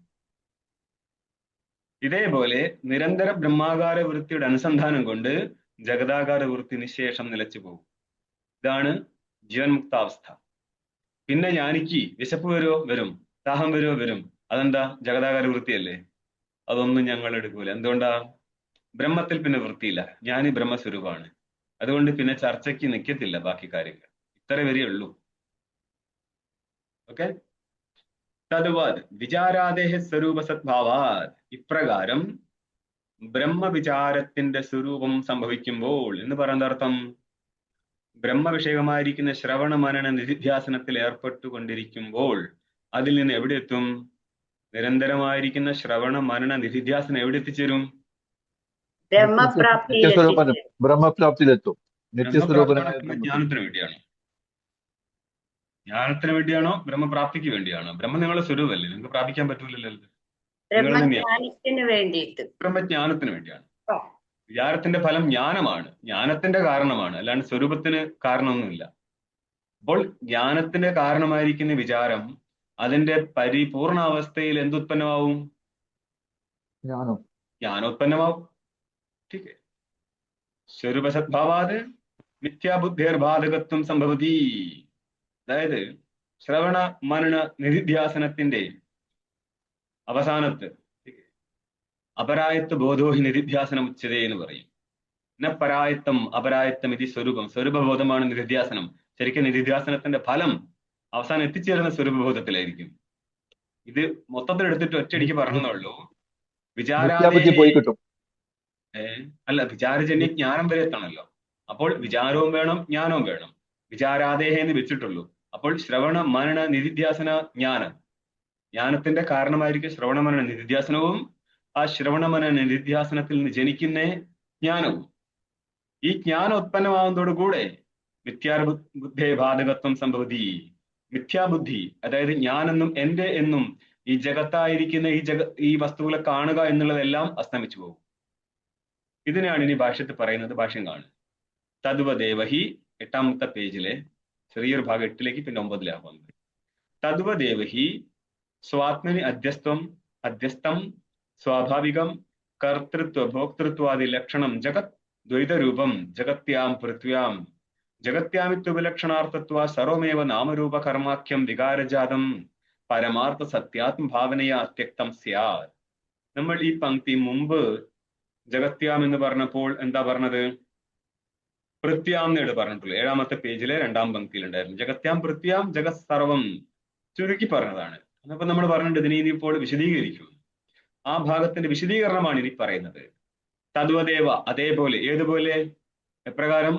ഇതേപോലെ നിരന്തര ബ്രഹ്മാകാര വൃത്തിയുടെ അനുസന്ധാനം കൊണ്ട് ജഗതാകാര വൃത്തി നിശേഷം നിലച്ചു പോകും. ഇതാണ് ജീവൻ മുക്താവസ്ഥ. പിന്നെ ജ്ഞാനിക്ക് വിശപ്പ് വരുമോ? വരും. ദാഹം വരുമോ? വരും. അതെന്താ? ജഗതാകാര വൃത്തിയല്ലേ. അതൊന്നും ഞങ്ങൾ എടുക്കൂല. എന്തുകൊണ്ടാ? ബ്രഹ്മത്തിൽ പിന്നെ വൃത്തിയില്ല. ജ്ഞാനി ബ്രഹ്മസ്വരൂപമാണ്. അതുകൊണ്ട് പിന്നെ ചർച്ചയ്ക്ക് നിൽക്കത്തില്ല ബാക്കി കാര്യങ്ങൾ. ഇത്ര വരെയേ ഉള്ളൂ. ഓക്കെ. തദ്വാദ് വിചാരാദേഹ സ്വരൂപ സദ്ഭാവാത്. ഇപ്രകാരം ബ്രഹ്മവിചാരത്തിന്റെ സ്വരൂപം സംഭവിക്കുമ്പോൾ എന്ന് പറയുന്ന അർത്ഥം, ബ്രഹ്മവിഷയമായിരിക്കുന്ന ശ്രവണ മനന നിധിധ്യാസനത്തിൽ ഏർപ്പെട്ടുകൊണ്ടിരിക്കുമ്പോൾ അതിൽ നിന്ന് എവിടെ എത്തും? നിരന്തരമായിരിക്കുന്ന ശ്രവണ മനന നിധിധ്യാസനം എവിടെ എത്തിച്ചേരും? നിത്യസ്വരൂപം ബ്രഹ്മപ്രാപ്തിയിലെത്തും. നിത്യസ്വരൂപനായ ജ്ഞാനത്തിന് വേണ്ടിയാണ്. ജ്ഞാനത്തിന് വേണ്ടിയാണോ ബ്രഹ്മപ്രാപ്തിക്ക് വേണ്ടിയാണോ? ബ്രഹ്മം നിങ്ങളുടെ സ്വരൂപമല്ലേ, നിങ്ങൾക്ക് പ്രാപിക്കാൻ പറ്റൂലല്ലോ. ബ്രഹ്മജ്ഞാനത്തിന് വേണ്ടിയിട്ട്. ബ്രഹ്മജ്ഞാനത്തിന് വേണ്ടിയാണ്. വിചാരത്തിന്റെ ഫലം ജ്ഞാനമാണ്, ജ്ഞാനത്തിന്റെ കാരണമാണ്, അല്ലാണ്ട് സ്വരൂപത്തിന് കാരണമൊന്നുമില്ല. അപ്പോൾ ജ്ഞാനത്തിന്റെ കാരണമായിരിക്കുന്ന വിചാരം അതിന്റെ പരിപൂർണാവസ്ഥയിൽ എന്തുത്പന്നമാവും? ജ്ഞാനോത്പന്നമാവും. ठीक സ്വരൂപ സദ്ഭാവാത് മിഥ്യാബുദ്ധിർബാധകത്വം സംഭവതി. അതായത് ശ്രവണ മനന നിധിധ്യാസനത്തിന്റെ അവസാനത്ത് അപരായത്വ ബോധോഹി നിധിധ്യാസനം ഉച്ചതേ എന്ന് പറയും. ന പരായത്വം അപരായത്വം ഇത് സ്വരൂപം. സ്വരൂപബോധമാണ് നിധിധ്യാസനം. ശരിക്കും നിധിധ്യാസനത്തിന്റെ ഫലം അവസാനം എത്തിച്ചേരുന്ന സ്വരൂപബോധത്തിലായിരിക്കും. ഇത് മൊത്തത്തിൽ എടുത്തിട്ട് ഒറ്റയടിക്ക് പറഞ്ഞുള്ളൂ. പോയി കിട്ടും. അല്ല, വിചാരജന്യ ജ്ഞാനം വരെ എത്തണമല്ലോ. അപ്പോൾ വിചാരവും വേണം, ജ്ഞാനവും വേണം. വിചാരാദേഹ എന്ന് വെച്ചിട്ടുള്ളൂ. അപ്പോൾ ശ്രവണ മനന നിധിധ്യാസന ജ്ഞാനത്തിന്റെ കാരണമായിരിക്കും ശ്രവണ മനന നിധിധ്യാസനവും ആ ശ്രവണ മനന നിധിധ്യാസനത്തിൽ നിന്ന് ജനിക്കുന്ന ജ്ഞാനവും. ഈ ജ്ഞാനം ഉത്പന്നമാകുന്നതോടുകൂടെ മിഥ്യാബുദ്ധേ ബാധകത്വം സംഭവതി. മിഥ്യാബുദ്ധി, അതായത് ഞാനെന്നും എന്റെ എന്നും ഈ ജഗത്തായിരിക്കുന്ന ഈ വസ്തുക്കളെ കാണുക എന്നുള്ളതെല്ലാം അസ്തമിച്ചു പോകും. ഇതിനാണ് ഇനി ഭാഷ്യത്തിൽ പറയുന്നത്. ഭാഷ്യം കാണും. തദ്വദേവഹി 8ാമത്തെ പേജിലെ ചെറിയൊരു ഭാഗം 8ലേക്ക് പിന്നെ 9ലേക്ക് വന്നത്. തദ്വദേവഹി സ്വാത്മനി അധ്യസ്ഥം സ്വാഭാവികം കർത്തൃത്വ ഭോക്തൃത്വാദി ലക്ഷണം ജഗത് ദ്വൈതരൂപം ജഗത്യാമിത്വവിലക്ഷണാർത്ഥത്വ സർവമേവ നാമരൂപ കർമാഖ്യം വികാരജാതം പരമാർത്ഥ സത്യാത്മഭാവനയാ അത്യക്തം സ്യാത്. നമ്മൾ ഈ പങ്ക്തി മുമ്പ് ജഗത്യാം എന്ന് പറഞ്ഞപ്പോൾ എന്താ പറഞ്ഞത്? പൃഥ്യാം എന്നോട് പറഞ്ഞിട്ടുള്ളൂ. 7ാമത്തെ പേജിലെ 2ാം പങ്ക്തിയിലുണ്ടായിരുന്നു. ജഗത്യാം പൃഥ്യാം ജഗത് സർവം ചുരുക്കി പറഞ്ഞതാണ്. അപ്പൊ നമ്മൾ പറഞ്ഞിട്ട് ഇതിനെ ഇനിയിപ്പോൾ വിശദീകരിക്കും. ആ ഭാഗത്തിന്റെ വിശദീകരണമാണ് ഇനി പറയുന്നത്. തദ്വദേവ, അതേപോലെ. ഏതുപോലെ? എപ്രകാരം?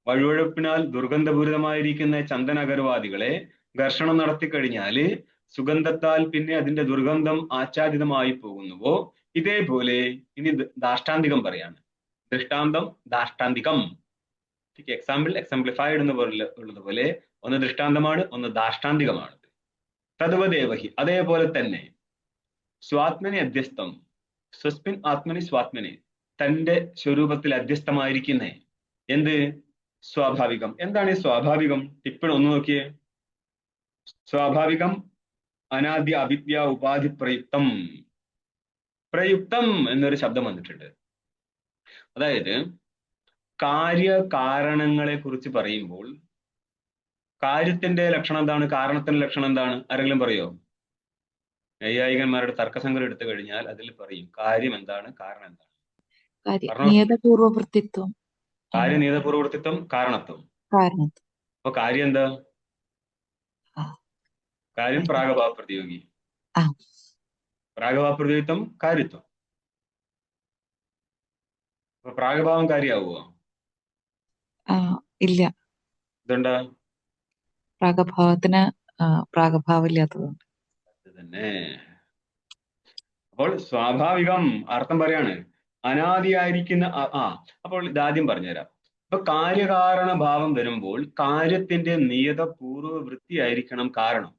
വഴുവഴുപ്പിനാൽ ദുർഗന്ധപൂരിതമായിരിക്കുന്ന ചന്ദനഗർവാദികളെ ഘർഷണം നടത്തിക്കഴിഞ്ഞാല് സുഗന്ധത്താൽ പിന്നെ അതിന്റെ ദുർഗന്ധം ആച്ഛാദിതമായി പോകുന്നുവോ, ഇതേപോലെ ഇനി ദാഷ്ടാന്തികം പറയാണ്. ദൃഷ്ടാന്തം, ദാഷ്ടാന്തികം. എക്സാമ്പിൾ, എക്സാംപ്ലിഫൈഡ് എന്ന് ഉള്ളതുപോലെ ഒന്ന് ദൃഷ്ടാന്തമാണ്, ഒന്ന് ദാഷ്ടാന്തികമാണ്. തദ്വദേവഹി, അതേപോലെ തന്നെ. സ്വാത്മനി അധ്യസ്ഥം, സ്വസ്മിൻ ആത്മനി സ്വാത്മനി, തന്റെ സ്വരൂപത്തിൽ അധ്യസ്ഥമായിരിക്കുന്ന എന്ത്? സ്വാഭാവികം. എന്താണ് ഈ സ്വാഭാവികം? ഇപ്പോഴും ഒന്ന് നോക്കിയേ. സ്വാഭാവികം അനാദ്യ അവിദ്യ ഉപാധി പ്രയുക്തം. പ്രയുക്തം എന്നൊരു ശബ്ദം വന്നിട്ടുണ്ട്. അതായത് കാര്യകാരണങ്ങളെ കുറിച്ച് പറയുമ്പോൾ കാര്യത്തിന്റെ ലക്ഷണം എന്താണ്? കാരണത്തിന്റെ ലക്ഷണം എന്താണ്? ആരെങ്കിലും പറയോ? നൈയായികന്മാരുടെ തർക്കസംഗ്രഹം എടുത്തു കഴിഞ്ഞാൽ അതിൽ പറയും കാര്യം എന്താണ്, കാരണം എന്താണ്. നിയതപൂർവവൃത്തിത്വം, കാര്യനിയതപൂർവവൃത്തിത്വം, കാരണത്വം. അപ്പൊ കാര്യം എന്താ? കാര്യം പ്രാഗഭാവ പ്രതിയോഗി. പ്രാഗഭാവ പ്രതിയോഗിത്വം കാര്യത്വം. അപ്പൊ പ്രാഗഭാവം കാര്യമാവുമോ? ഇല്ല. ഇതുണ്ടാ പ്രാഗഭാവത്തിന് പ്രാഗഭാവം ഇല്ലാത്തതുകൊണ്ട് തന്നെ. അപ്പോൾ സ്വാഭാവികം അർത്ഥം പറയാണ് അനാദിയായിരിക്കുന്ന. അപ്പോൾ ഇതാദ്യം പറഞ്ഞുതരാം. ഇപ്പൊ കാര്യകാരണ ഭാവം വരുമ്പോൾ കാര്യത്തിന്റെ നിയത പൂർവവൃത്തിയായിരിക്കണം കാരണം.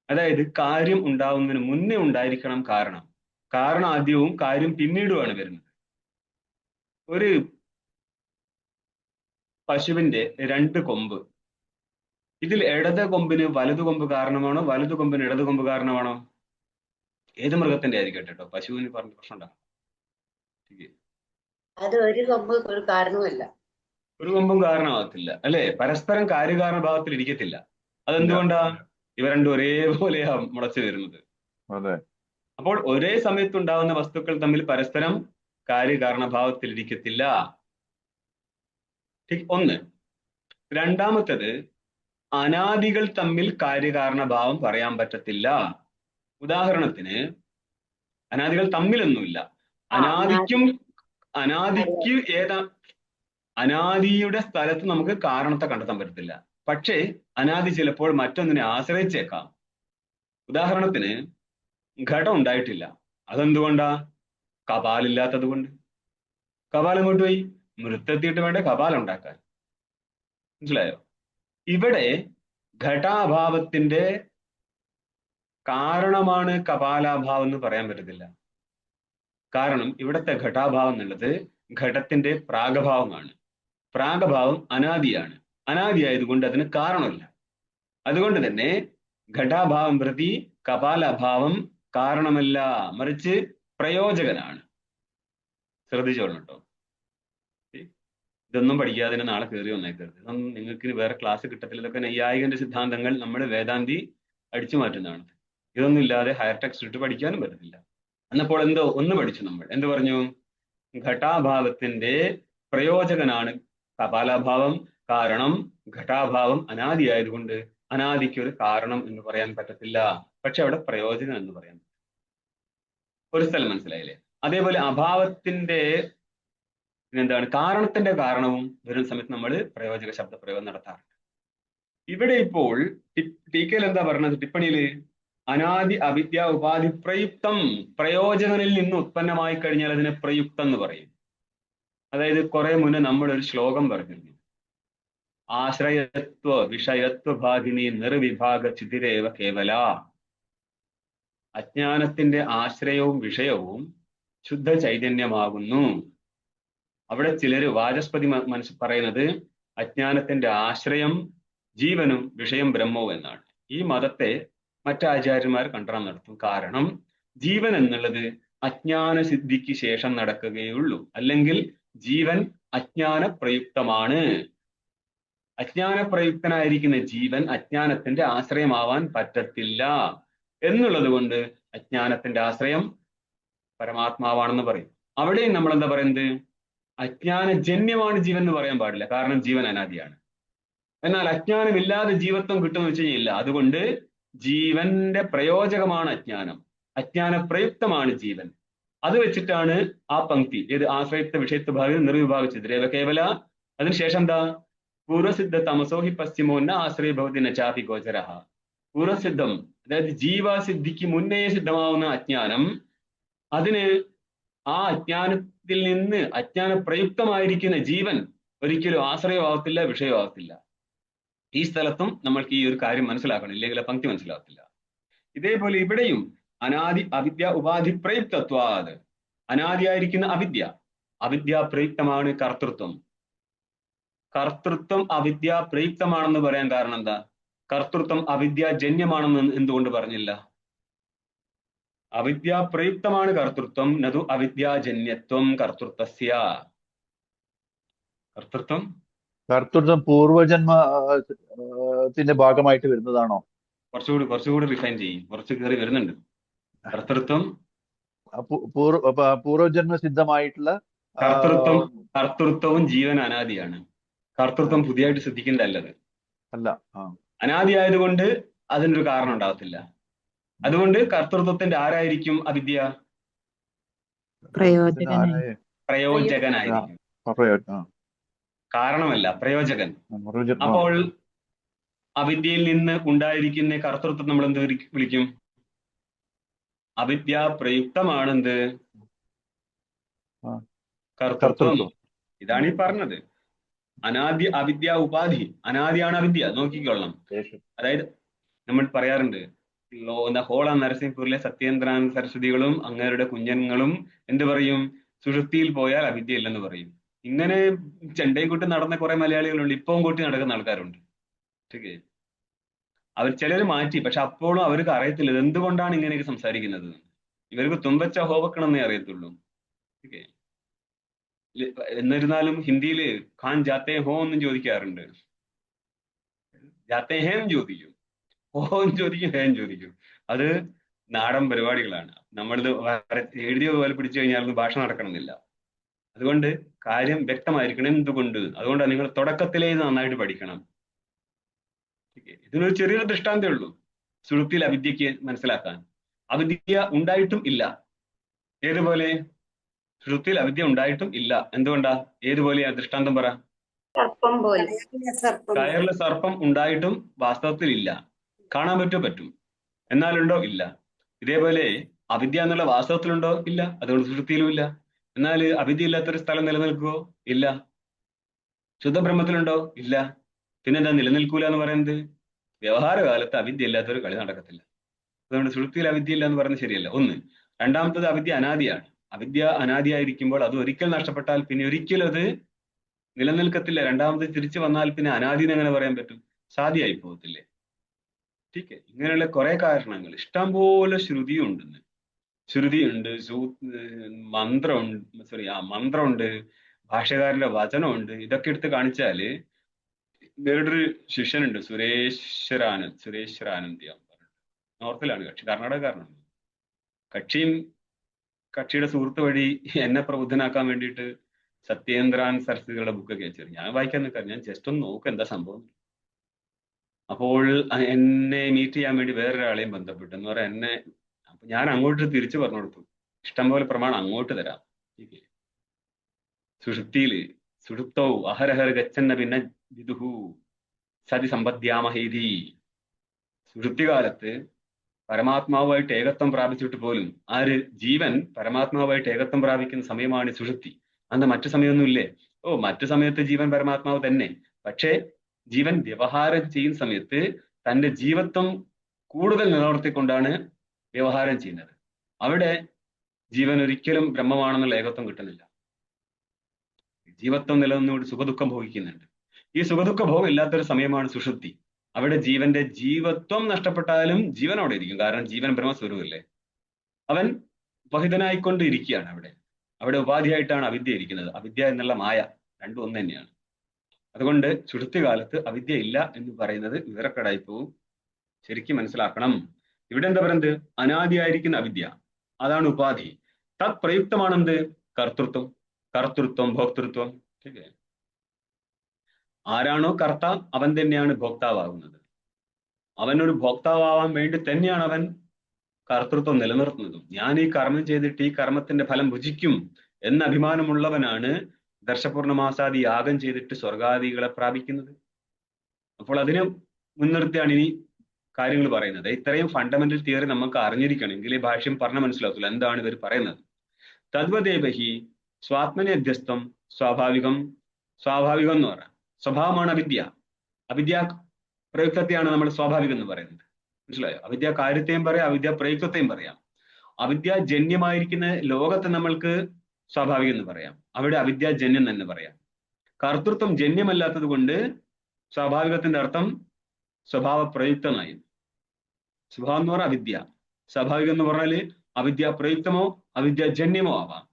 അതായത് കാര്യം ഉണ്ടാവുന്നതിന് മുന്നേ ഉണ്ടായിരിക്കണം കാരണം. കാരണം ആദ്യവും കാര്യം പിന്നീടുമാണ് വരുന്നത്. ഒരു പശുവിന്റെ 2 കൊമ്പ്, ഇതിൽ ഇടത് കൊമ്പിന് വലതു കൊമ്പ് കാരണമാണോ, വലതു കൊമ്പിന് ഇടത് കൊമ്പ് കാരണമാണോ? ഏത് മൃഗത്തിന്റെ ആയിരിക്കട്ടെ കേട്ടോ, പശുവിന് പറഞ്ഞ പ്രശ്നം ഉണ്ടാകും. അത് ഒരു കൊമ്പ് ഒരു കാരണവുമല്ല. ഒരു കൊമ്പും കാരണമാകത്തില്ല അല്ലെ? പരസ്പരം കാര്യകാരണഭാവത്തിൽ ഇരിക്കത്തില്ല. അതെന്തുകൊണ്ടാ? ഇവ രണ്ടും ഒരേപോലെയാ മുളച്ചു വരുന്നത്. അതെ. അപ്പോൾ ഒരേ സമയത്തുണ്ടാവുന്ന വസ്തുക്കൾ തമ്മിൽ പരസ്പരം കാര്യകാരണഭാവത്തിൽ ഇരിക്കത്തില്ല. ഒന്ന്. രണ്ടാമത്തത്, അനാദികൾ തമ്മിൽ കാര്യകാരണഭാവം പറയാൻ പറ്റത്തില്ല. ഉദാഹരണത്തിന്, അനാദികൾ തമ്മിലൊന്നുമില്ല. അനാദിക്ക് അനാദിയുടെ സ്ഥലത്ത് നമുക്ക് കാരണത്തെ കണ്ടെത്താൻ പറ്റത്തില്ല. പക്ഷേ അനാദി ചിലപ്പോൾ മറ്റൊന്നിനെ ആശ്രയിച്ചേക്കാം. ഉദാഹരണത്തിന്, ഘടം ഉണ്ടായിട്ടില്ല. അതെന്തുകൊണ്ടാ? കപാലില്ലാത്തത് കൊണ്ട്. കപാൽ എങ്ങോട്ട് പോയി? മൃത്തെത്തിയിട്ട് വേണ്ട കപാൽ ഉണ്ടാക്കാൻ. മനസ്സിലായോ? ഇവിടെ ഘടാഭാവത്തിന്റെ കാരണമാണ് കപാലാഭാവം എന്ന് പറയാൻ പറ്റത്തില്ല. കാരണം ഇവിടുത്തെ ഘടാഭാവം എന്നുള്ളത് ഘടത്തിന്റെ പ്രാഗഭാവമാണ്. പ്രാഗഭാവം അനാദിയാണ്. അനാദിയായതുകൊണ്ട് അതിന് കാരണമില്ല. അതുകൊണ്ട് തന്നെ ഘടാഭാവം പ്രതി കപാലാഭാവം കാരണമല്ല, മറിച്ച് പ്രയോജകനാണ്. ശ്രദ്ധിച്ചോളൂ കേട്ടോ. ഇതൊന്നും പഠിക്കാതെ നാളെ കയറി വന്നേക്കരുത്. ഇതൊന്നും നിങ്ങൾക്ക് വേറെ ക്ലാസ് കിട്ടത്തില്ല. ഇതൊക്കെ നൈയായികന്റെ സിദ്ധാന്തങ്ങൾ നമ്മുടെ വേദാന്തി അടിച്ചു മാറ്റുന്നതാണ്. ഇതൊന്നും ഇല്ലാതെ ഹയർ ടെക്സ്റ്റ് ഇട്ട് പഠിക്കാനും പറ്റത്തില്ല. എന്നപ്പോൾ ഒന്ന് പഠിച്ചു നമ്മൾ. എന്ത് പറഞ്ഞു? ഘടാഭാവത്തിന്റെ പ്രയോജകനാണ് കപാലാഭാവം. കാരണം ഘടാഭാവം അനാദിയായതുകൊണ്ട് അനാദിക്ക് ഒരു കാരണം എന്ന് പറയാൻ പറ്റത്തില്ല. പക്ഷെ അവിടെ പ്രയോജനം എന്ന് പറയാൻ പറ്റും. ഒരു സ്ഥലം മനസ്സിലായില്ലേ? അതേപോലെ അഭാവത്തിന്റെ എന്താണ്? കാരണത്തിന്റെ കാരണവും വരുന്ന സമയത്ത് നമ്മൾ പ്രയോജക ശബ്ദപ്രയോഗം നടത്താറുണ്ട്. ഇവിടെ ഇപ്പോൾ ടീക്കയിൽ എന്താ പറഞ്ഞത്? ടിപ്പണിയില് അനാദി അവിദ്യ ഉപാധി പ്രയുക്തം, പ്രയോജകനിൽ നിന്ന് ഉത്പന്നമായി കഴിഞ്ഞാൽ അതിനെ പ്രയുക്തം എന്ന് പറയും. അതായത് കുറെ മുന്നേ നമ്മൾ ഒരു ശ്ലോകം പറഞ്ഞിരുന്നു. ആശ്രയത്വ വിഷയത്വ ഭാഗിനി നിർവിഭാഗ ചിതിരേവ കേവല. അജ്ഞാനത്തിന്റെ ആശ്രയവും വിഷയവും ശുദ്ധ ചൈതന്യമാകുന്നു. അവിടെ ചിലര് വാചസ്പതി പറയുന്നത് അജ്ഞാനത്തിന്റെ ആശ്രയം ജീവനും വിഷയം ബ്രഹ്മവും എന്നാണ്. ഈ മതത്തെ മറ്റാചാര്യന്മാർ കണ്ടനം നടത്തും. കാരണം ജീവൻ എന്നുള്ളത് അജ്ഞാന സിദ്ധിക്ക് ശേഷം നടക്കുകയുള്ളൂ. അല്ലെങ്കിൽ ജീവൻ അജ്ഞാന പ്രയുക്തമാണ്. അജ്ഞാന പ്രയുക്തനായിരിക്കുന്ന ജീവൻ അജ്ഞാനത്തിന്റെ ആശ്രയമാവാൻ പറ്റത്തില്ല എന്നുള്ളത് കൊണ്ട് അജ്ഞാനത്തിന്റെ ആശ്രയം പരമാത്മാവാണെന്ന് പറയും. അവിടെയും നമ്മൾ എന്താ പറയുന്നത്? അജ്ഞാനജന്യമാണ് ജീവൻ എന്ന് പറയാൻ പാടില്ല. കാരണം ജീവൻ അനാദിയാണ്. എന്നാൽ അജ്ഞാനമില്ലാതെ ജീവത്വം കിട്ടുമെന്ന് വെച്ച് കഴിഞ്ഞാൽ ഇല്ല. അതുകൊണ്ട് ജീവന്റെ പ്രയോജകമാണ് അജ്ഞാനം, അജ്ഞാന പ്രയുക്തമാണ് ജീവൻ. അത് വെച്ചിട്ടാണ് ആ പങ്ക്തി. ഏത്? ആശ്രയിത്വ വിഷയത്വ ഭാഗം നിർവിഭാഗിച്ചിദ്രേവ കേവല. അതിനുശേഷം എന്താ? പൂർവസിദ്ധ തമസോഹി പശ്ചിമോന്ന ആശ്രയ ഭവതി നചാപി ഗോചരഃ. പൂർവസിദ്ധം, അതായത് ജീവസിദ്ധിക്ക് മുന്നേ സിദ്ധമാവുന്ന അജ്ഞാനം, അതിന് ആ അജ്ഞാനത്തിൽ നിന്ന് അജ്ഞാന പ്രയുക്തമായിരിക്കുന്ന ജീവൻ ഒരിക്കലും ആശ്രയമാവത്തില്ല, വിഷയമാവത്തില്ല. ഈ സ്ഥലത്തും നമ്മൾക്ക് ഈ ഒരു കാര്യം മനസ്സിലാക്കണം, ഇല്ലെങ്കിൽ ആ പങ്ക്തി മനസ്സിലാവത്തില്ല. ഇതേപോലെ ഇവിടെയും അനാദി അവിദ്യ ഉപാധി പ്രയുക്തത്വാത്, അനാദിയായിരിക്കുന്ന അവിദ്യ പ്രയുക്തമാണ് കർത്തൃത്വം. കർത്തൃത്വം അവിദ്യ പ്രയുക്തമാണെന്ന് പറയാൻ കാരണം എന്താ? കർത്തൃത്വം അവിദ്യാജന്യമാണെന്ന് എന്തുകൊണ്ട് പറഞ്ഞില്ല? അവിദ്യ പ്രയുക്തമാണ് കർത്തൃത്വം, നതു അവിദ്യാജന്യത്വം കർത്തൃത്വസ്യ. കർത്തൃത്വം പൂർവജന്മത്തിന്റെ ഭാഗമായിട്ട് വരുന്നതാണോ? കുറച്ചുകൂടി റിഫൈൻ ചെയ്യും, കുറച്ച് കയറി വരുന്നുണ്ട്. കർത്തൃത്വം പൂർവജന്മ സിദ്ധമായിട്ടുള്ള കർത്തൃത്വവും ജീവൻ അനാദിയാണ്. കർത്തൃത്വം പുതിയതായിട്ട് സിദ്ധിക്കേണ്ടതല്ലത്. അല്ല, അനാദിയായതുകൊണ്ട് അതിനൊരു കാരണം ഉണ്ടാകത്തില്ല. അതുകൊണ്ട് കർത്തൃത്വത്തിന്റെ ആരായിരിക്കും അവിദ്യ? പ്രയോജകനായിരിക്കും. കാരണമല്ല, പ്രയോജകൻ. അപ്പോൾ അവിദ്യയിൽ നിന്ന് ഉണ്ടായിരിക്കുന്ന കർത്തൃത്വം നമ്മൾ എന്ത് വിളിക്കും? അവിദ്യ പ്രയുക്തമാണെന്ത്? കർത്തൃത്വം. ഇതാണ് ഈ പറഞ്ഞത്. അനാദി അവിദ്യ ഉപാധി. അനാദിയാണ് അവിദ്യ, നോക്കിക്കൊള്ളണം. അതായത് നമ്മൾ പറയാറുണ്ട്, ഹോള നരസിംഹപൂരിലെ സത്യേന്ദ്രാനന്ദ സരസ്വതികളും അങ്ങേരുടെ കുഞ്ഞന്കളും എന്ത് പറയും? സുഷുപ്തിയിൽ പോയാൽ അവിദ്യ ഇല്ലെന്ന് പറയും. ഇങ്ങനെ ചെണ്ടയും കൂട്ടി നടന്ന കുറെ മലയാളികളുണ്ട്, ഇപ്പവും കൂട്ടി നടക്കുന്ന ആൾക്കാരുണ്ട്. അവർ ചിലർ മാറ്റി, പക്ഷെ അപ്പോഴും അവർക്ക് അറിയത്തില്ല ഇത് എന്തുകൊണ്ടാണ് ഇങ്ങനെയൊക്കെ സംസാരിക്കുന്നത്. ഇവർക്ക് തുമ്പച്ച ഹോവക്കണമെന്നേ അറിയത്തുള്ളൂ. എന്നിരുന്നാലും ഹിന്ദിയിൽ ഖാൻ ജാത്തേ ഹോ എന്നും ചോദിക്കാറുണ്ട്. ജാത്തേ ഹേം ചോദിക്കും, ഹോം ചോദിക്കും, ഹേം ചോദിക്കും. അത് നാടൻ പരിപാടികളാണ്. നമ്മളിത് എഴുതിയ പോലെ പിടിച്ചു കഴിഞ്ഞാൽ ഭാഷ നടക്കണമെന്നില്ല. അതുകൊണ്ട് കാര്യം വ്യക്തമായിരിക്കണം എന്തുകൊണ്ട്. അതുകൊണ്ടാണ് നിങ്ങൾ തുടക്കത്തിലേ ഇത് നന്നായിട്ട് പഠിക്കണം. ഇതിനൊരു ചെറിയൊരു ദൃഷ്ടാന്തേ ഉള്ളൂ സുഷുപ്തിയിൽ അവിദ്യക്ക് മനസ്സിലാക്കാൻ. അവിദ്യ ഉണ്ടായിട്ടും ഇല്ല. ഏതുപോലെ? സുഷുപ്തിയിൽ അവിദ്യ ഉണ്ടായിട്ടും ഇല്ല. എന്തുകൊണ്ടാ? ഏതുപോലെയാ? ദൃഷ്ടാന്തം പറ. സർപ്പം പോലെ. കയറിലെ സർപ്പം ഉണ്ടായിട്ടും വാസ്തവത്തിൽ ഇല്ല. കാണാൻ പറ്റും. എന്നാലുണ്ടോ? ഇല്ല. ഇതേപോലെ അവിദ്യ എന്നുള്ള വാസ്തവത്തിലുണ്ടോ? ഇല്ല. അതുകൊണ്ട് സുഷുപ്തിയിലും ഇല്ല. എന്നാൽ അവിദ്യ ഇല്ലാത്തൊരു സ്ഥലം നിലനിൽക്കുവോ? ഇല്ല. ശുദ്ധബ്രഹ്മത്തിലുണ്ടോ? ഇല്ല. പിന്നെന്താ നിലനിൽക്കൂല എന്ന് പറയുന്നത്? വ്യവഹാരകാലത്ത് അവിദ്യ ഇല്ലാത്തൊരു കളി നടക്കത്തില്ല. അതുകൊണ്ട് സുഷുപ്തിയിൽ അവിദ്യ ഇല്ല എന്ന് പറയുന്നത് ശരിയല്ല. ഒന്ന്. രണ്ടാമത്തത്, അവിദ്യ അനാദിയാണ്. അവിദ്യ അനാദിയായിരിക്കുമ്പോൾ അത് ഒരിക്കൽ നഷ്ടപ്പെട്ടാൽ പിന്നെ ഒരിക്കലും അത് നിലനിൽക്കത്തില്ല. രണ്ടാമത് തിരിച്ചു വന്നാൽ പിന്നെ അനാദി എന്ന് എങ്ങനെ പറയാൻ പറ്റും? സാധ്യമായി പോകത്തില്ലേ? ടീക്കെ. ഇങ്ങനെയുള്ള കുറെ കാരണങ്ങൾ, ഇഷ്ടംപോലെ ശ്രുതിയുണ്ടെന്ന്. ശ്രുതിയുണ്ട്, മന്ത്രമുണ്ട്, ഭാഷകാരന്റെ വചനമുണ്ട്. ഇതൊക്കെ എടുത്ത് കാണിച്ചാല് വേറൊരു ശിഷ്യനുണ്ട്, സുരേശ്വരാനന്ദ്യ. നോർത്തിലാണ് കക്ഷി, കർണാടകക്കാരനാണ്. കക്ഷിയുടെ സുഹൃത്ത് വഴി എന്നെ പ്രബുദ്ധനാക്കാൻ വേണ്ടിയിട്ട് സത്യേന്ദ്രാൻ സരസ്വതികളുടെ ബുക്കൊക്കെ അയച്ചു. ഞാൻ വായിക്കാൻ നിൽക്കാം, ഞാൻ ജസ്റ്റ് ഒന്ന് നോക്കും എന്താ സംഭവം. അപ്പോൾ എന്നെ മീറ്റ് ചെയ്യാൻ വേണ്ടി വേറൊരാളെയും ബന്ധപ്പെട്ടു. എന്ന് പറയാൻ എന്നെ, അപ്പൊ ഞാൻ അങ്ങോട്ട് തിരിച്ചു പറഞ്ഞു കൊടുത്തു, ഇഷ്ടംപോലെ പ്രമാണം അങ്ങോട്ട് തരാം. സുഷുപ്തൗ അഹരഹര ഗച്ഛന്ന പിന്നെ വിദുഹു സതി സമ്പദ്യാമഹേതി. സുഷുപ്തി കാലത്ത് പരമാത്മാവുമായിട്ട് ഏകത്വം പ്രാപിച്ചിട്ട് പോലും ജീവൻ പരമാത്മാവുമായിട്ട് ഏകത്വം പ്രാപിക്കുന്ന സമയമാണ് സുഷുപ്തി. അന്ന് മറ്റു സമയമൊന്നുമില്ലേ? മറ്റു സമയത്ത് ജീവൻ പരമാത്മാവ് തന്നെ. പക്ഷേ ജീവൻ വ്യവഹാരം ചെയ്യുന്ന സമയത്ത് തന്റെ ജീവത്വം കൂടുതൽ നിലനിർത്തിക്കൊണ്ടാണ് വ്യവഹാരം ചെയ്യുന്നത്. അവിടെ ജീവൻ ഒരിക്കലും ബ്രഹ്മമാണെന്നുള്ള ഏകത്വം കിട്ടുന്നില്ല. ജീവത്വം നിലനിന്നുകൊണ്ട് സുഖദുഃഖം ഭോഗിക്കുന്നുണ്ട്. ഈ സുഖദുഃഖ ഭോഗം ഇല്ലാത്തൊരു സമയമാണ് സുഷുപ്തി. അവിടെ ജീവന്റെ ജീവത്വം നഷ്ടപ്പെട്ടാലും ജീവൻ അവിടെ ഇരിക്കും. കാരണം ജീവൻ ബ്രഹ്മസ്വരൂപല്ലേ. അവൻ വഹിതനായിക്കൊണ്ട് ഇരിക്കുകയാണ്. അവിടെ ഉപാധിയായിട്ടാണ് അവിദ്യ ഇരിക്കുന്നത്. അവിദ്യ എന്നുള്ള മായ രണ്ടും ഒന്ന് തന്നെയാണ്. അതുകൊണ്ട് സുഷുപ്തി കാലത്ത് അവിദ്യ ഇല്ല എന്ന് പറയുന്നത് വിവരക്കേടായി പോവും. ശരിക്കും മനസ്സിലാക്കണം. ഇവിടെ എന്താ പറയുന്നത്? അനാദിയായിരിക്കുന്ന അവിദ്യ, അതാണ് ഉപാധി. തത് പ്രയുക്തമാണെന്ത്? കർത്തൃത്വം ഭോക്തൃത്വം. ആരാണോ കർത്ത അവൻ തന്നെയാണ് ഭോക്താവാകുന്നത്. അവനൊരു ഭോക്താവാൻ വേണ്ടി തന്നെയാണ് അവൻ കർത്തൃത്വം നിലനിർത്തുന്നതും. ഞാൻ ഈ കർമ്മം ചെയ്തിട്ട് ഈ കർമ്മത്തിന്റെ ഫലം ഭുജിക്കും എന്ന അഭിമാനമുള്ളവനാണ് ദർശപൂർണമാസാദി യാഗം ചെയ്തിട്ട് സ്വർഗാദികളെ പ്രാപിക്കുന്നത്. അപ്പോൾ അതിനെ മുൻനിർത്തിയാണ് ഇനി കാര്യങ്ങൾ പറയുന്നത്. ഇത്രയും ഫണ്ടമെന്റൽ തിയറി നമുക്ക് അറിഞ്ഞിരിക്കണമെങ്കിൽ ഈ ഭാഷ്യം പറഞ്ഞ മനസ്സിലാകത്തില്ല എന്താണ് ഇവർ പറയുന്നത്. തദ്വദേവഹി സ്വാത്മനെ അധ്യസ്ഥം സ്വാഭാവികം എന്ന് പറയാം. സ്വഭാവമാണ് അവിദ്യ പ്രയുക്തത്തെയാണ് നമ്മൾ സ്വാഭാവികം എന്ന് പറയുന്നത്. മനസ്സിലായോ? അവിദ്യ കാര്യത്തെയും പറയാം, അവിദ്യ പ്രയുക്തത്തെയും പറയാം. അവിദ്യ ജന്യമായിരിക്കുന്ന ലോകത്തെ നമ്മൾക്ക് സ്വാഭാവികം എന്ന് പറയാം. അവിടെ അവിദ്യാജന്യം തന്നെ പറയാം. കർത്തൃത്വം ജന്യമല്ലാത്തത് കൊണ്ട് സ്വാഭാവികത്തിന്റെ അർത്ഥം സ്വഭാവ പ്രയുക്തമായി. സ്വഭാവം എന്ന് പറഞ്ഞാൽ അവിദ്യ, സ്വാഭാവികം എന്ന് പറഞ്ഞാല് അവിദ്യ പ്രയുക്തമോ അവിദ്യാജന്യമോ ആവാം.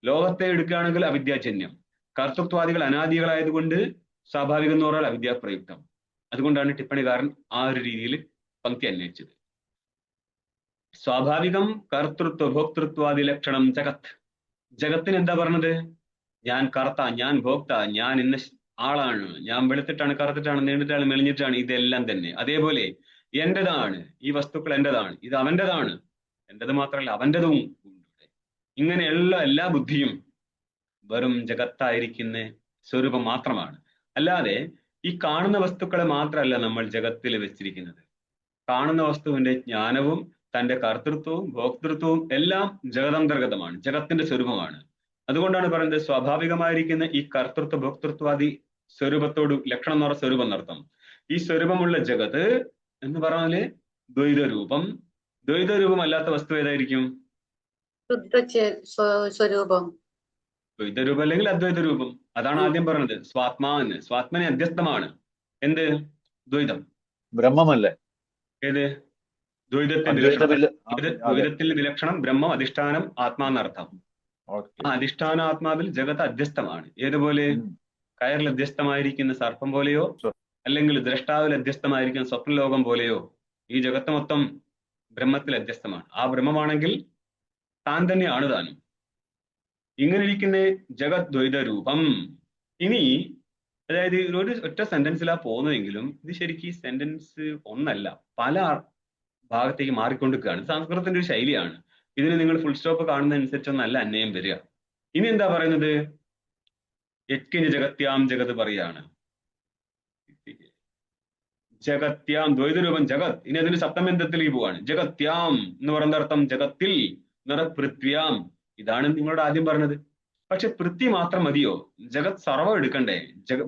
ലോകത്തെ എടുക്കുകയാണെങ്കിൽ അവിദ്യാജന്യം. കർത്തൃത്വാദികൾ അനാദികളായതുകൊണ്ട് സ്വാഭാവികം എന്ന് പറഞ്ഞാൽ അവിദ്യാപ്രയുക്തം. അതുകൊണ്ടാണ് ടിപ്പണികാരൻ ആ ഒരു രീതിയിൽ പങ്ക്തി അന്വയിച്ചത്. സ്വാഭാവികം കർത്തൃത്വ ഭോക്തൃത്വാദി ലക്ഷണം ജഗത്തിന് എന്താ പറഞ്ഞത്? ഞാൻ കർത്ത, ഞാൻ ഭോക്ത, ഞാൻ ഇന്ന ആളാണ്, ഞാൻ വെളുത്തിട്ടാണ്, കറുത്തിട്ടാണ്, നീണ്ടിട്ടാണ്, മെലിഞ്ഞിട്ടാണ്, ഇതെല്ലാം തന്നെ. അതേപോലെ എന്റേതാണ്, ഈ വസ്തുക്കൾ എന്റേതാണ്, ഇത് അവന്റേതാണ്. എന്റേത് മാത്രമല്ല അവന്റേതും. ഇങ്ങനെയുള്ള എല്ലാ ബുദ്ധിയും വെറും ജഗത്തായിരിക്കുന്ന സ്വരൂപം മാത്രമാണ്. അല്ലാതെ ഈ കാണുന്ന വസ്തുക്കളെ മാത്രമല്ല നമ്മൾ ജഗത്തിൽ വെച്ചിരിക്കുന്നത്. കാണുന്ന വസ്തുവിന്റെ ജ്ഞാനവും തന്റെ കർത്തൃത്വവും ഭോക്തൃത്വവും എല്ലാം ജഗതന്തർഗതമാണ്, ജഗത്തിന്റെ സ്വരൂപമാണ്. അതുകൊണ്ടാണ് പറയുന്നത് സ്വാഭാവികമായിരിക്കുന്ന ഈ കർത്തൃത്വ ഭോക്തൃത്വാദി സ്വരൂപത്തോട് ലക്ഷണം എന്ന് പറഞ്ഞ സ്വരൂപം നടത്തും. ഈ സ്വരൂപമുള്ള ജഗത് എന്ന് പറഞ്ഞാല് ദ്വൈതരൂപം. ദ്വൈതരൂപമല്ലാത്ത വസ്തു ഏതായിരിക്കും? സ്വരൂപം. ദ്വൈതരൂപം അല്ലെങ്കിൽ അദ്വൈത രൂപം. അതാണ് ആദ്യം പറഞ്ഞത്. സ്വാത്മനെ അധ്യസ്ഥമാണ് എന്ത്? ദ്വൈതം. ബ്രഹ്മമല്ലേ? ഏത്? ദ്വൈതത്തിന്റെ വിലക്ഷണം ബ്രഹ്മം, അധിഷ്ഠാനം, ആത്മാന്നർത്ഥം. ഓക്കെ. ആ അധിഷ്ഠാനാത്മാവിൽ ജഗത്ത് അധ്യസ്ഥമാണ്. ഏതുപോലെ? കയറിൽ അധ്യസ്ഥമായിരിക്കുന്ന സർപ്പം പോലെയോ, അല്ലെങ്കിൽ ദ്രഷ്ടാവിൽ അധ്യസ്ഥമായിരിക്കുന്ന സ്വപ്നലോകം പോലെയോ ഈ ജഗത്ത് മൊത്തം ബ്രഹ്മത്തിൽ അധ്യസ്ഥമാണ്. ആ ബ്രഹ്മമാണെങ്കിൽ താൻ തന്നെയാണ് താനും. ഇങ്ങനെ ഇരിക്കുന്ന ജഗത് ദ്വൈത രൂപം. ഇനി അതായത് ഒരു ഒറ്റ സെന്റൻസിലാ പോകുന്നതെങ്കിലും ഇത് ശരിക്കും ഈ സെന്റൻസ് ഒന്നല്ല, പല ഭാഗത്തേക്ക് മാറിക്കൊണ്ടിരിക്കുകയാണ്. സംസ്കൃതത്തിന്റെ ഒരു ശൈലിയാണ്. ഇതിന് നിങ്ങൾ ഫുൾ സ്റ്റോപ്പ് കാണുന്നതനുസരിച്ചൊന്നല്ല അന്വയം വരിക. ഇനി എന്താ പറയുന്നത്? യത്കിനി ജഗത്യാം ജഗത് പറയാണ്. ജഗത്യാം ദ്വൈതരൂപം ജഗത്. ഇനി അതിന് സപ്തമന്തത്തിലേക്ക് പോവാണ്. ജഗത്യാം എന്ന് പറയുന്ന അർത്ഥം ജഗത്തിൽ പൃഥ്വിയാം. ഇതാണ് നിങ്ങളോട് ആദ്യം പറഞ്ഞത്. പക്ഷെ പൃഥ്വി മാത്രം മതിയോ? ജഗത് സർവ്വം എടുക്കണ്ടേ?